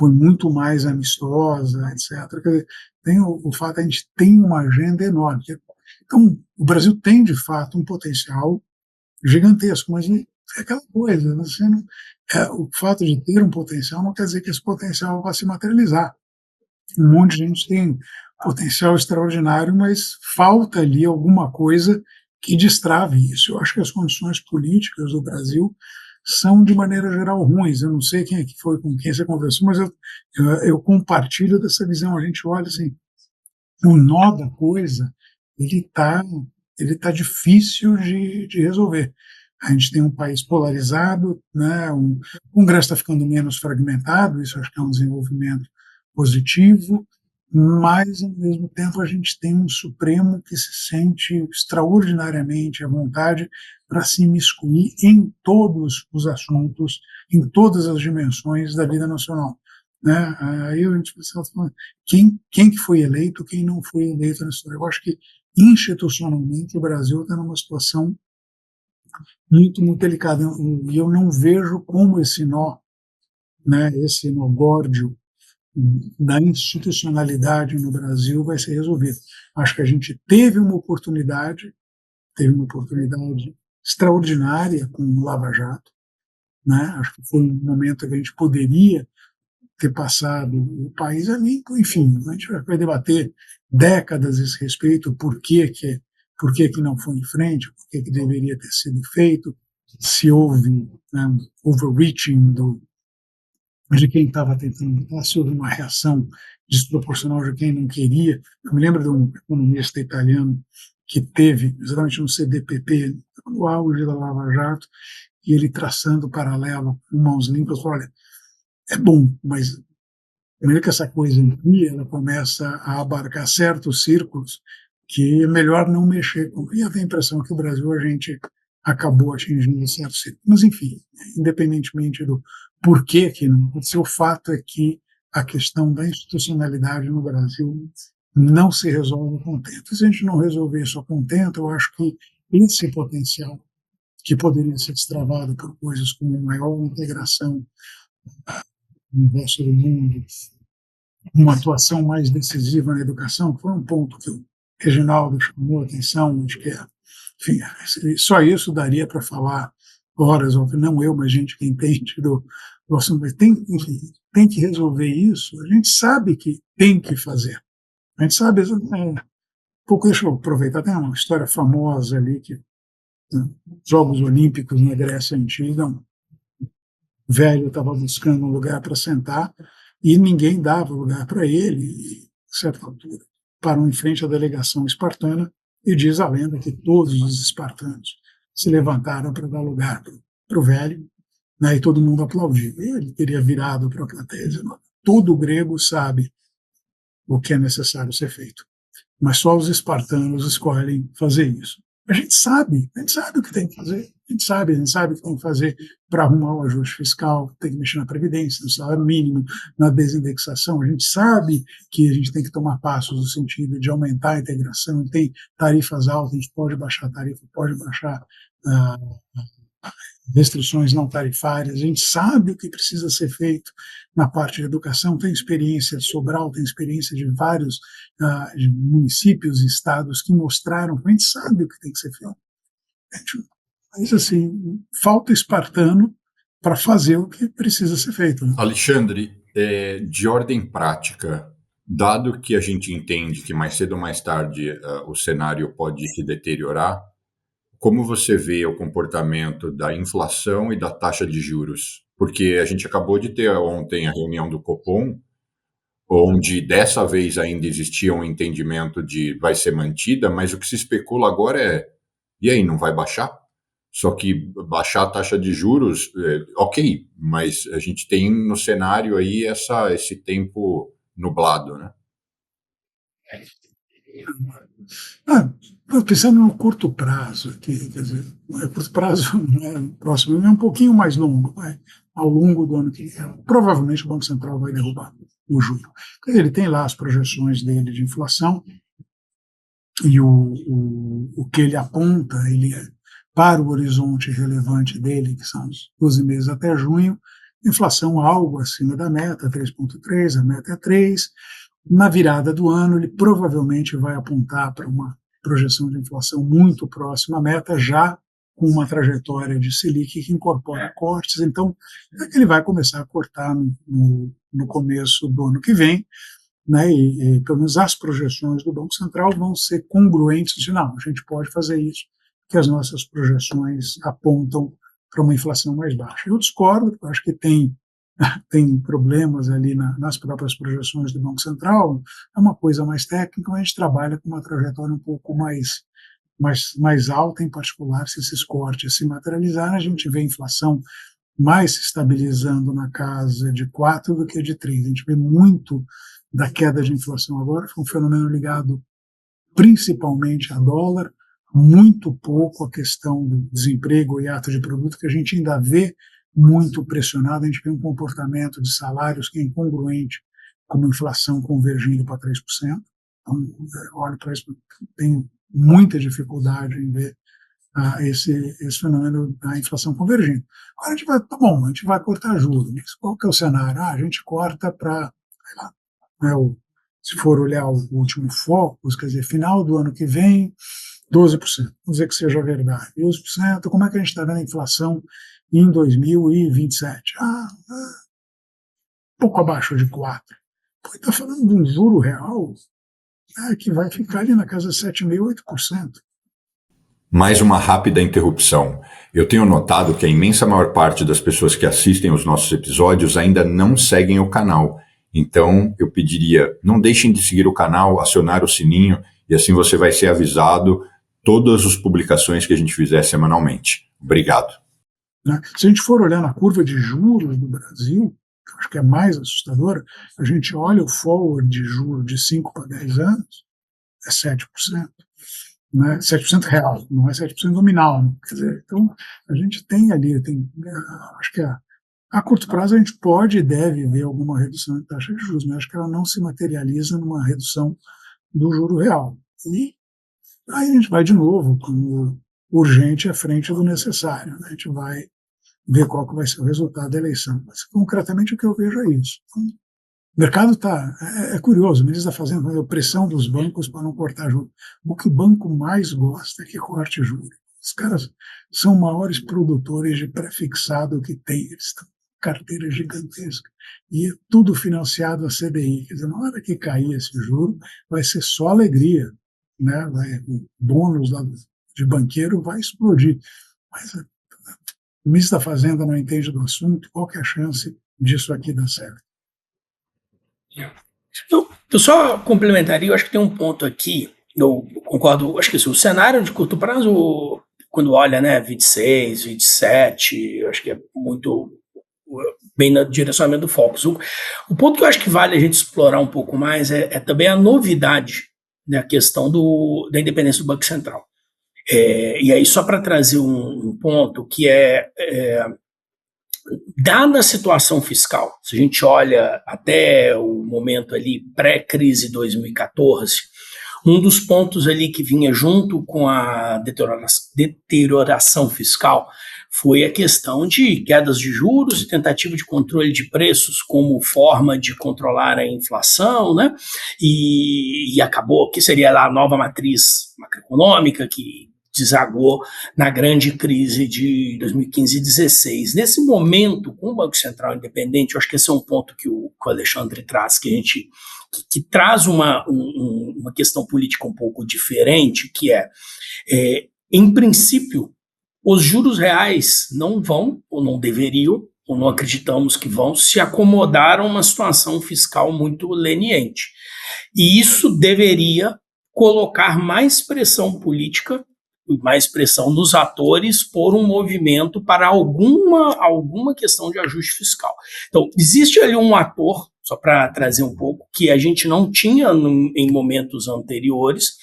muito mais amistosa, etc. Quer dizer, tem o fato de a gente tem uma agenda enorme. Então, o Brasil tem, de fato, um potencial gigantesco, mas é aquela coisa, você não, o fato de ter um potencial não quer dizer que esse potencial vá se materializar. Um monte de gente tem potencial extraordinário, mas falta ali alguma coisa que destrave isso. Eu acho que as condições políticas do Brasil são, de maneira geral, ruins. Eu não sei quem é que foi com quem você conversou, mas eu compartilho dessa visão. A gente olha assim, o nó da coisa, ele tá difícil de resolver. A gente tem um país polarizado, né? O Congresso está ficando menos fragmentado, isso acho que é um desenvolvimento positivo, mas, ao mesmo tempo, a gente tem um Supremo que se sente extraordinariamente à vontade para se imiscuir em todos os assuntos, em todas as dimensões da vida nacional. Né? Aí a gente precisa falar quem que foi eleito, quem não foi eleito na história. Eu acho que, institucionalmente, o Brasil está numa situação muito, muito delicada. E eu não vejo como esse nó, né, esse nó górdio da institucionalidade no Brasil vai ser resolvido. Acho que a gente teve uma oportunidade extraordinária com o Lava Jato, né? Acho que foi um momento que a gente poderia ter passado o país a limpo, enfim, a gente vai debater décadas a esse respeito, por que não foi em frente, por que deveria ter sido feito, se houve, né, um overreaching de quem estava tentando mudar, se houve uma reação desproporcional de quem não queria. Eu me lembro de um economista italiano que teve, exatamente no CDPP, no auge da Lava Jato, e ele traçando paralelo com mãos limpas, falou, olha, é bom, mas à medida que essa coisa amplia, ela começa a abarcar certos círculos que é melhor não mexer com. E eu tenho a impressão que o Brasil, a gente acabou atingindo certos círculos. Mas, enfim, independentemente do porquê que não aconteceu, o fato é que a questão da institucionalidade no Brasil não se resolve a contento. Se a gente não resolver isso a contento, eu acho que esse potencial que poderia ser destravado por coisas como maior integração no resto do mundo, uma atuação mais decisiva na educação, foi um ponto que o Reginaldo chamou a atenção, acho que enfim, só isso daria para falar horas, não eu, mas gente que entende do assunto, mas enfim, tem que resolver isso, a gente sabe que tem que fazer, a gente sabe, pouco, deixa eu aproveitar, tem uma história famosa ali, que Jogos Olímpicos na Grécia Antiga, um velho estava buscando um lugar para sentar e ninguém dava lugar para ele, e, a certa altura, parou em frente à delegação espartana e diz a lenda que todos os espartanos se levantaram para dar lugar para o velho, né, e todo mundo aplaudiu. Ele teria virado para a plateia dizendo: todo grego sabe o que é necessário ser feito, mas só os espartanos escolhem fazer isso. A gente sabe o que tem que fazer, a gente sabe o que tem que fazer para arrumar o ajuste fiscal, tem que mexer na Previdência, no salário mínimo, na desindexação, a gente sabe que a gente tem que tomar passos no sentido de aumentar a integração, tem tarifas altas, a gente pode baixar a tarifa, pode baixar restrições não tarifárias, a gente sabe o que precisa ser feito na parte de educação, tem experiência de Sobral, tem experiência de vários de municípios e estados que mostraram, a gente sabe o que tem que ser feito. Mas assim, falta espartano para fazer o que precisa ser feito. Né? Alexandre, de ordem prática, dado que a gente entende que mais cedo ou mais tarde o cenário pode se deteriorar, como você vê o comportamento da inflação e da taxa de juros? Porque a gente acabou de ter ontem a reunião do Copom, onde dessa vez ainda existia um entendimento de vai ser mantida, mas o que se especula agora e aí, não vai baixar? Só que baixar a taxa de juros, ok, mas a gente tem no cenário aí esse tempo nublado, né? Pensando no curto prazo, aqui, quer dizer, curto prazo não é próximo, é um pouquinho mais longo, ao longo do ano que vem. Provavelmente o Banco Central vai derrubar o juro. Ele tem lá as projeções dele de inflação e o que ele aponta, para o horizonte relevante dele, que são os 12 meses até junho, inflação algo acima da meta, 3,3, a meta é 3. Na virada do ano, ele provavelmente vai apontar para uma projeção de inflação muito próxima à meta, já com uma trajetória de Selic que incorpora cortes. Então, ele vai começar a cortar no começo do ano que vem, né, e pelo menos as projeções do Banco Central vão ser congruentes de não, a gente pode fazer isso, que as nossas projeções apontam para uma inflação mais baixa. Eu discordo, eu acho que tem problemas ali nas próprias projeções do Banco Central, é uma coisa mais técnica, mas a gente trabalha com uma trajetória um pouco mais alta, em particular, se esses cortes se materializarem, a gente vê a inflação mais se estabilizando na casa de 4 do que de 3. A gente vê muito da queda de inflação agora, foi um fenômeno ligado principalmente a dólar, muito pouco a questão do desemprego e ato de produto, que a gente ainda vê muito pressionado, a gente vê um comportamento de salários que é incongruente com uma inflação convergindo para 3%. Então, olho para isso, tenho muita dificuldade em ver esse fenômeno da inflação convergindo. Agora a gente vai, tá bom, a gente vai cortar juros, mas qual que é o cenário? A gente corta para, se for olhar o último Focus, quer dizer, final do ano que vem, 12%, vamos dizer que seja verdade, 12%, como é que a gente está vendo a inflação em 2027? Pouco abaixo de 4%. Está falando de um juro real que vai ficar ali na casa de 7,5%, 8%. Mais uma rápida interrupção. Eu tenho notado que a imensa maior parte das pessoas que assistem os nossos episódios ainda não seguem o canal. Então, eu pediria, não deixem de seguir o canal, acionar o sininho, e assim você vai ser avisado todas as publicações que a gente fizer semanalmente. Obrigado. Se a gente for olhar na curva de juros do Brasil, que eu acho que é mais assustadora, a gente olha o forward de juros de 5 para 10 anos, é 7%. Né? 7% real, não é 7% nominal. Né? Quer dizer, então, a gente tem ali, acho que a curto prazo a gente pode e deve ver alguma redução de taxa de juros, mas acho que ela não se materializa numa redução do juro real. E aí a gente vai de novo, como urgente à frente do necessário, né? A gente vai ver qual que vai ser o resultado da eleição. Mas, concretamente, o que eu vejo é isso. Então, o mercado está. É curioso, o ministro está fazendo a pressão dos bancos para não cortar juros. O que o banco mais gosta é que corte juros. Os caras são maiores produtores de pré-fixado que tem. Eles estão com carteira gigantesca. E é tudo financiado a CDI. Quer dizer, na hora que cair esse juro, vai ser só alegria. Né? O bônus de banqueiro vai explodir. Mas o ministro da Fazenda não entende do assunto. Qual que é a chance disso aqui dar certo? Eu só complementaria, eu acho que tem um ponto aqui, eu concordo, acho que assim, o cenário de curto prazo, quando olha, né, 26, 27, eu acho que é muito bem no direcionamento do Focus. O ponto que eu acho que vale a gente explorar um pouco mais é também a novidade, né, a questão da independência do Banco Central. E aí, só para trazer um ponto que dada a situação fiscal, se a gente olha até o momento ali pré-crise 2014, um dos pontos ali que vinha junto com a deterioração fiscal foi a questão de quedas de juros e tentativa de controle de preços como forma de controlar a inflação, né? E acabou que seria lá a nova matriz macroeconômica que desagou na grande crise de 2015 e 2016. Nesse momento, com o Banco Central independente, eu acho que esse é um ponto que o Alexandre traz, que traz uma questão política um pouco diferente, que em princípio, os juros reais não vão, ou não deveriam, ou não acreditamos que vão, se acomodar a uma situação fiscal muito leniente. E isso deveria colocar mais pressão política, mais pressão dos atores por um movimento para alguma questão de ajuste fiscal. Então, existe ali um ator, só para trazer um pouco, que a gente não tinha em momentos anteriores,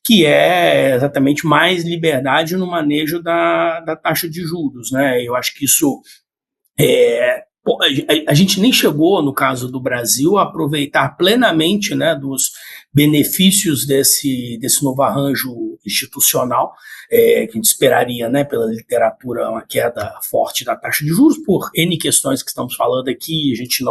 que é exatamente mais liberdade no manejo da taxa de juros, né? Eu acho que isso a gente nem chegou, no caso do Brasil, a aproveitar plenamente, né, dos benefícios desse novo arranjo institucional, que a gente esperaria, né, pela literatura, uma queda forte da taxa de juros, por N questões que estamos falando aqui, a gente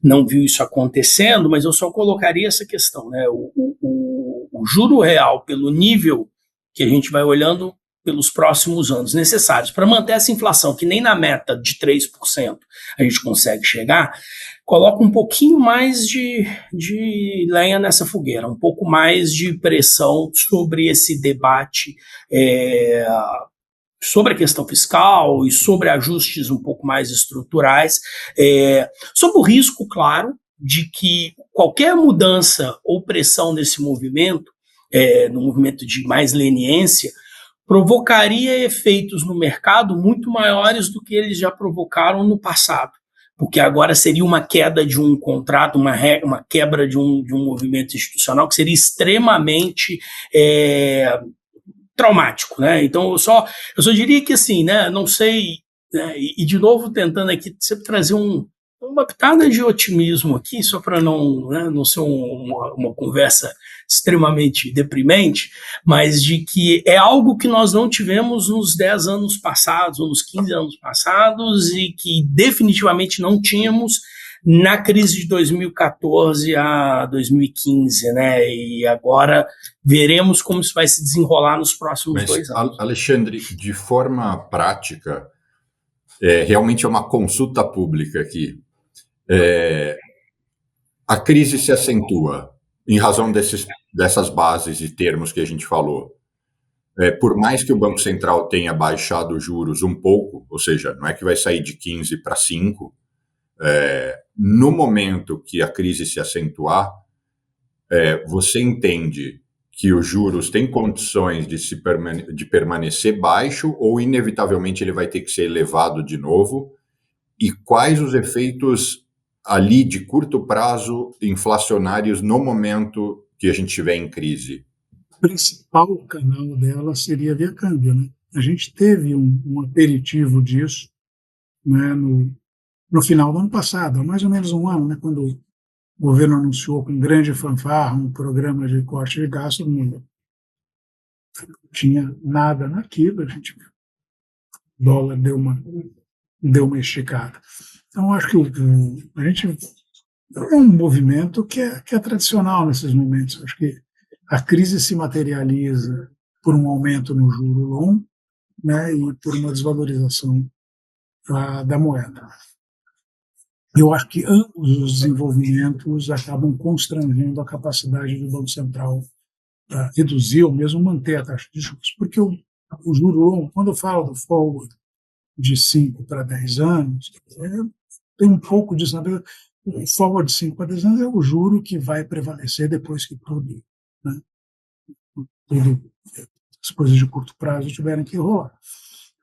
não viu isso acontecendo, mas eu só colocaria essa questão, né, o juro real, pelo nível que a gente vai olhando pelos próximos anos necessários para manter essa inflação, que nem na meta de 3% a gente consegue chegar, coloca um pouquinho mais de lenha nessa fogueira, um pouco mais de pressão sobre esse debate sobre a questão fiscal e sobre ajustes um pouco mais estruturais, sob o risco, claro, de que qualquer mudança ou pressão nesse movimento, no movimento de mais leniência, provocaria efeitos no mercado muito maiores do que eles já provocaram no passado, porque agora seria uma queda de um contrato, uma quebra de um movimento institucional que seria extremamente traumático, né? Então eu só diria que assim, né? Não sei, né, e de novo tentando aqui sempre trazer uma pitada de otimismo aqui, só para não ser uma conversa extremamente deprimente, mas de que é algo que nós não tivemos nos 10 anos passados, ou nos 15 anos passados, e que definitivamente não tínhamos na crise de 2014 a 2015, né? E agora veremos como isso vai se desenrolar nos próximos 2 anos. Alexandre, de forma prática, realmente é uma consulta pública aqui. A crise se acentua em razão dessas bases e termos que a gente falou. Por mais que o Banco Central tenha baixado os juros um pouco, ou seja, não é que vai sair de 15 para 5, no momento que a crise se acentuar, você entende que os juros têm condições de permanecer baixo ou, inevitavelmente, ele vai ter que ser elevado de novo? E quais os efeitos ali de curto prazo inflacionários no momento que a gente estiver em crise? O principal canal dela seria via câmbio, né? A gente teve um aperitivo disso, né, no final do ano passado, há mais ou menos um ano, né, quando o governo anunciou com grande fanfarra um programa de corte de gasto no mundo. tinha nada naquilo, a gente viu. O dólar deu uma esticada. Então, acho que a gente é um movimento que é tradicional nesses momentos. Acho que a crise se materializa por um aumento no juro longo, né, e por uma desvalorização da moeda. Eu acho que ambos os desenvolvimentos acabam constrangendo a capacidade do Banco Central para reduzir ou mesmo manter a taxa de juros, porque o juro longo, quando eu falo do forward de 5 para 10 anos, tem um pouco disso. O forward de 5 para 10 anos é o juro que vai prevalecer depois que tudo, né, as coisas de curto prazo tiverem que rolar.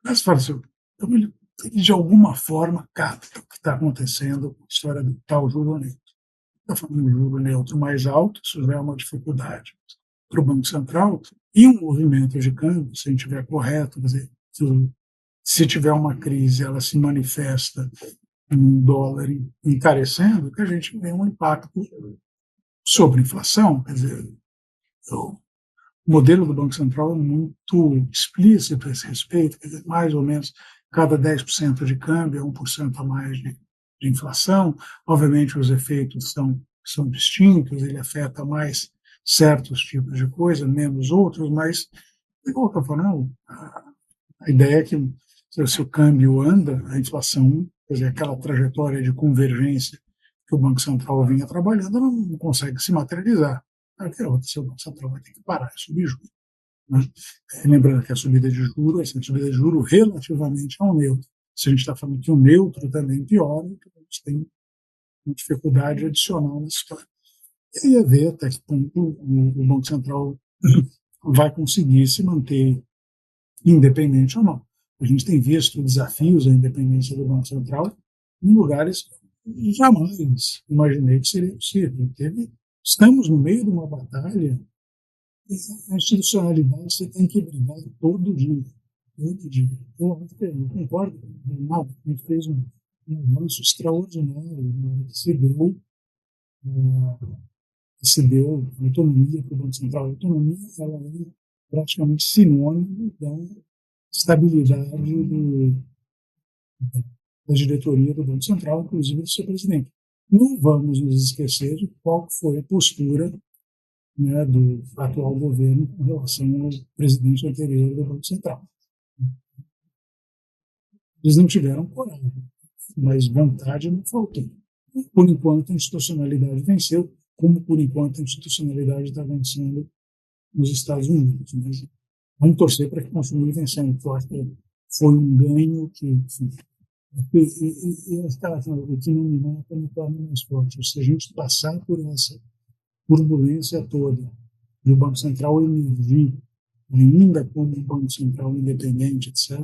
Mas fala assim, ele de alguma forma capta o que está acontecendo com a história do tal juro neutro. Está falando de um juro neutro mais alto, isso já é uma dificuldade para o Banco Central, e um movimento de câmbio, se a gente estiver correto, quer dizer, se tiver uma crise, ela se manifesta em um dólar encarecendo, que a gente vê um impacto sobre a inflação. Quer dizer, o modelo do Banco Central é muito explícito a esse respeito, quer dizer, mais ou menos cada 10% de câmbio é 1% a mais de inflação. Obviamente, os efeitos são distintos, ele afeta mais certos tipos de coisa, menos outros, mas, igual eu estou falando, a ideia é que se o câmbio anda, a inflação, quer dizer, aquela trajetória de convergência que o Banco Central vinha trabalhando, ela não consegue se materializar. Aí, o Banco Central vai ter que parar de subir juros. Né? Lembrando que a subida de juros, essa subida de juros relativamente ao neutro. Se a gente está falando que o neutro também piora, então a gente tem uma dificuldade adicional na história. E aí é ver até que ponto o Banco Central vai conseguir se manter independente ou não. A gente tem visto desafios à independência do Banco Central em lugares que jamais imaginei que seria possível. Estamos no meio de uma batalha. A institucionalidade você tem que brigar todo dia. Todo dia. Eu concordo com o Renato, a gente fez um avanço extraordinário, né? Se deu autonomia para o Banco Central. A autonomia ela é praticamente sinônimo da estabilidade da diretoria do Banco Central, inclusive do seu presidente. Não vamos nos esquecer de qual foi a postura, né, do atual governo com relação ao presidente anterior do Banco Central. Eles não tiveram coragem, mas vontade não faltou. Por enquanto, a institucionalidade venceu, como por enquanto a institucionalidade está vencendo nos Estados Unidos. Mas vamos torcer para que continue vencendo, porque eu acho que foi um ganho que, enfim, o que não me mata me torna mais forte. Se a gente passar por essa turbulência toda do Banco Central emergir, ainda como um Banco Central independente, etc.,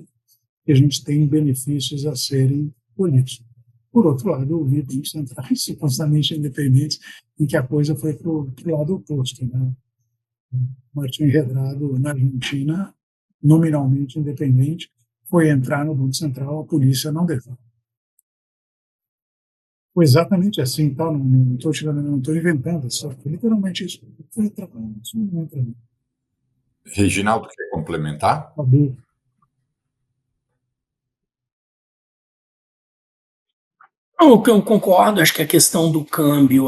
que a gente tem benefícios a serem colhidos. Por outro lado, eu vi bancos centrais supostamente independentes, em que a coisa foi para o lado oposto. Né? Martin Redrado, na Argentina, nominalmente independente, foi entrar no Banco Central, a polícia não deixou. Foi exatamente assim, tá? Não estou tirando, não estou inventando, só foi literalmente isso. Foi entrar, isso não entra. Reginaldo, quer complementar? Acabou. Eu concordo, acho que a questão do câmbio,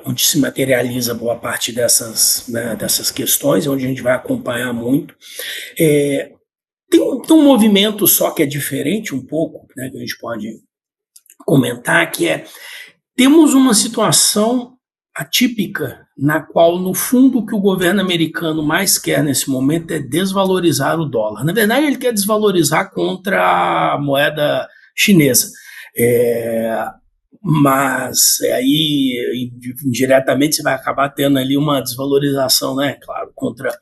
onde se materializa boa parte dessas, né, dessas questões, onde a gente vai acompanhar muito. Tem um movimento só que é diferente um pouco, né, que a gente pode comentar, que temos uma situação atípica na qual, no fundo, o que o governo americano mais quer nesse momento é desvalorizar o dólar. Na verdade, ele quer desvalorizar contra a moeda chinesa. Mas aí, indiretamente, você vai acabar tendo ali uma desvalorização, né, claro, contra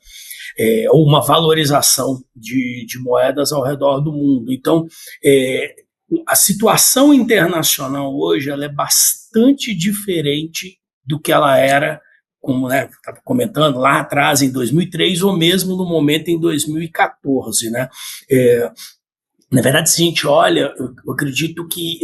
ou uma valorização de moedas ao redor do mundo. Então, a situação internacional hoje ela é bastante diferente do que ela era, como estava comentando, lá atrás, em 2003, ou mesmo no momento em 2014. Né? Na verdade, se a gente olha, eu acredito que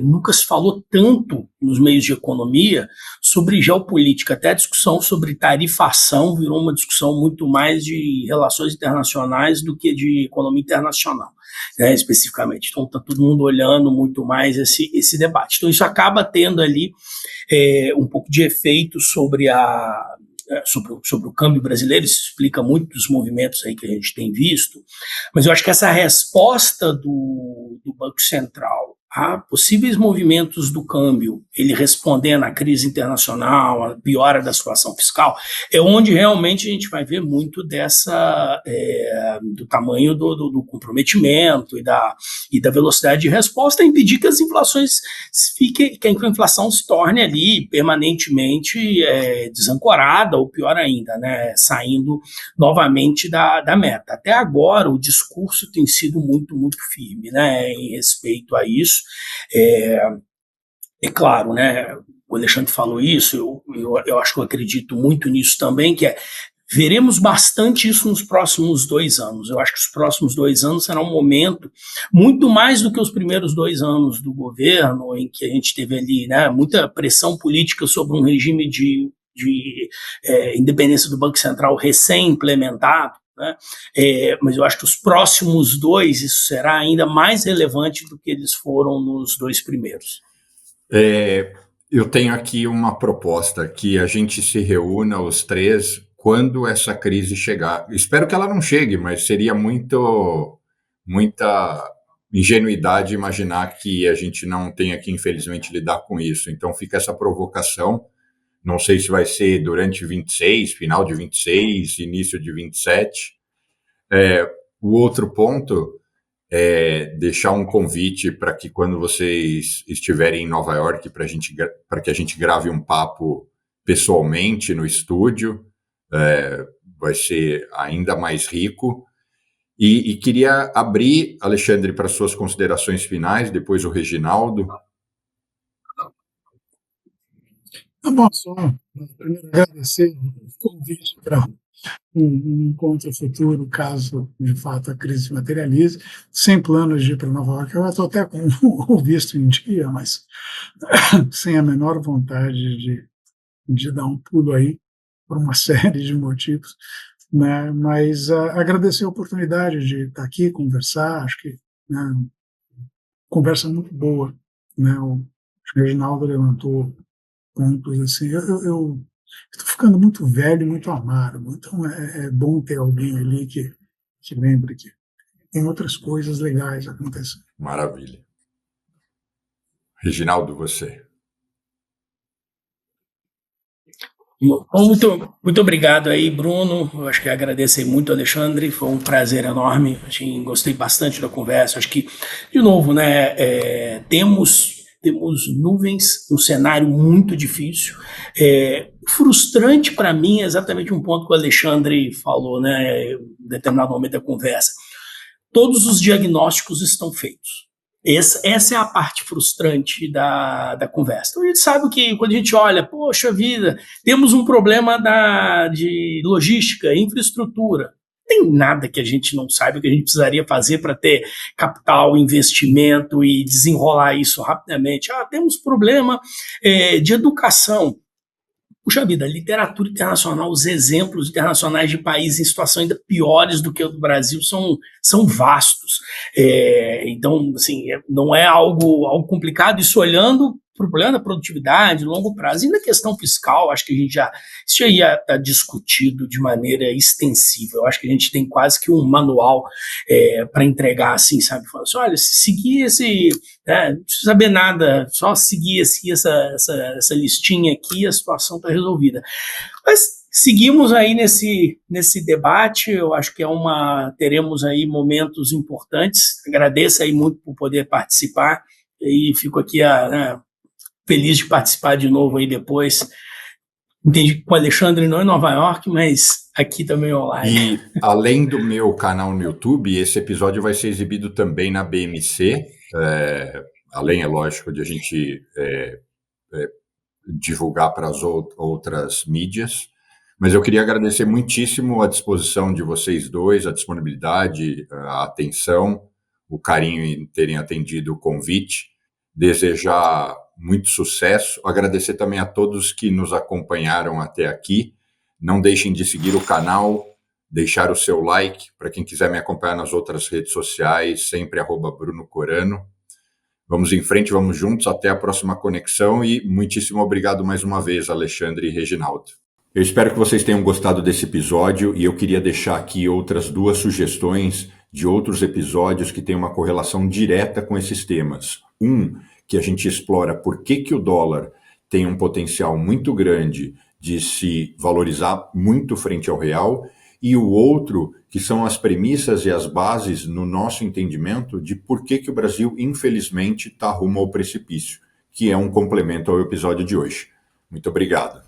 nunca se falou tanto nos meios de economia sobre geopolítica. Até a discussão sobre tarifação virou uma discussão muito mais de relações internacionais do que de economia internacional, né, especificamente. Então, está todo mundo olhando muito mais esse debate. Então, isso acaba tendo ali um pouco de efeito sobre sobre o câmbio brasileiro. Isso explica muito dos movimentos aí que a gente tem visto, mas eu acho que essa resposta do Banco Central a possíveis movimentos do câmbio, ele respondendo à crise internacional, à piora da situação fiscal, é onde realmente a gente vai ver muito do tamanho do comprometimento e da velocidade de resposta, a impedir que as inflações que a inflação se torne ali permanentemente desancorada, ou pior ainda, né, saindo novamente da meta. Até agora o discurso tem sido muito, muito firme, né, em respeito a isso. É claro, né, o Alexandre falou isso, eu acho que eu acredito muito nisso também, que veremos bastante isso nos próximos 2 anos. Eu acho que os próximos 2 anos será um momento, muito mais do que os primeiros 2 anos do governo, em que a gente teve ali, né, muita pressão política sobre um regime de independência do Banco Central recém-implementado, né? Mas eu acho que os próximos 2, isso será ainda mais relevante do que eles foram nos 2 primeiros. Eu tenho aqui uma proposta, que a gente se reúna os 3 quando essa crise chegar. Espero que ela não chegue, mas seria muita ingenuidade imaginar que a gente não tenha que, infelizmente, lidar com isso. Então fica essa provocação. Não sei se vai ser durante 26, final de 26, início de 27. O outro ponto é deixar um convite para que, quando vocês estiverem em Nova York, para que a gente grave um papo pessoalmente no estúdio. Vai ser ainda mais rico. E queria abrir, Alexandre, para suas considerações finais, depois o Reginaldo. Bom, só primeiro agradecer o convite para um encontro futuro, caso de fato a crise se materialize, sem planos de ir para Nova York. Eu estou até com o visto em dia, mas sem a menor vontade de dar um pulo aí, por uma série de motivos, né? Mas agradecer a oportunidade de estar aqui, conversar. Acho que, né, conversa muito boa, né? Acho que o Reginaldo levantou pontos assim. Eu estou ficando muito velho e muito amargo, então é bom ter alguém ali que lembre que tem outras coisas legais acontecendo. Maravilha. Reginaldo, você. Muito obrigado aí, Bruno. Eu acho que agradecer muito, Alexandre. Foi um prazer enorme. Gostei bastante da conversa. Acho que, de novo, né, temos nuvens, um cenário muito difícil. Frustrante para mim é exatamente um ponto que o Alexandre falou, né, em determinado momento da conversa. Todos os diagnósticos estão feitos. Essa é a parte frustrante da conversa. Então a gente sabe que, quando a gente olha, poxa vida, temos um problema de logística, infraestrutura. Não tem nada que a gente não saiba que a gente precisaria fazer para ter capital, investimento e desenrolar isso rapidamente. Temos problema de educação. Puxa vida, literatura internacional, os exemplos internacionais de países em situação ainda piores do que o do Brasil são vastos. Então, assim, não é algo complicado, isso olhando para o problema da produtividade, longo prazo. E na questão fiscal, acho que isso já ia estar discutido de maneira extensiva. Eu acho que a gente tem quase que um manual para entregar, assim, sabe? Falando assim, olha, se seguir não precisa saber nada, só seguir essa listinha aqui, a situação está resolvida. Mas seguimos aí nesse debate. Eu acho que teremos aí momentos importantes. Agradeço aí muito por poder participar e fico aqui feliz de participar de novo aí depois. Entendi que com o Alexandre não em Nova York, mas aqui também online. E, além do meu canal no YouTube, esse episódio vai ser exibido também na BMC, além, é lógico, de a gente divulgar para as outras mídias. Mas eu queria agradecer muitíssimo a disposição de vocês dois, a disponibilidade, a atenção. o carinho em terem atendido o convite, desejar muito sucesso, agradecer também a todos que nos acompanharam até aqui. Não deixem de seguir o canal, deixar o seu like, para quem quiser me acompanhar nas outras redes sociais, sempre @Bruno Corano. Vamos em frente, vamos juntos, até a próxima conexão e muitíssimo obrigado mais uma vez, Alexandre e Reginaldo. Eu espero que vocês tenham gostado desse episódio e eu queria deixar aqui outras 2 sugestões de outros episódios que têm uma correlação direta com esses temas. Que a gente explora por que o dólar tem um potencial muito grande de se valorizar muito frente ao real, e o outro, que são as premissas e as bases no nosso entendimento de por que o Brasil, infelizmente, está rumo ao precipício, que é um complemento ao episódio de hoje. Muito obrigado.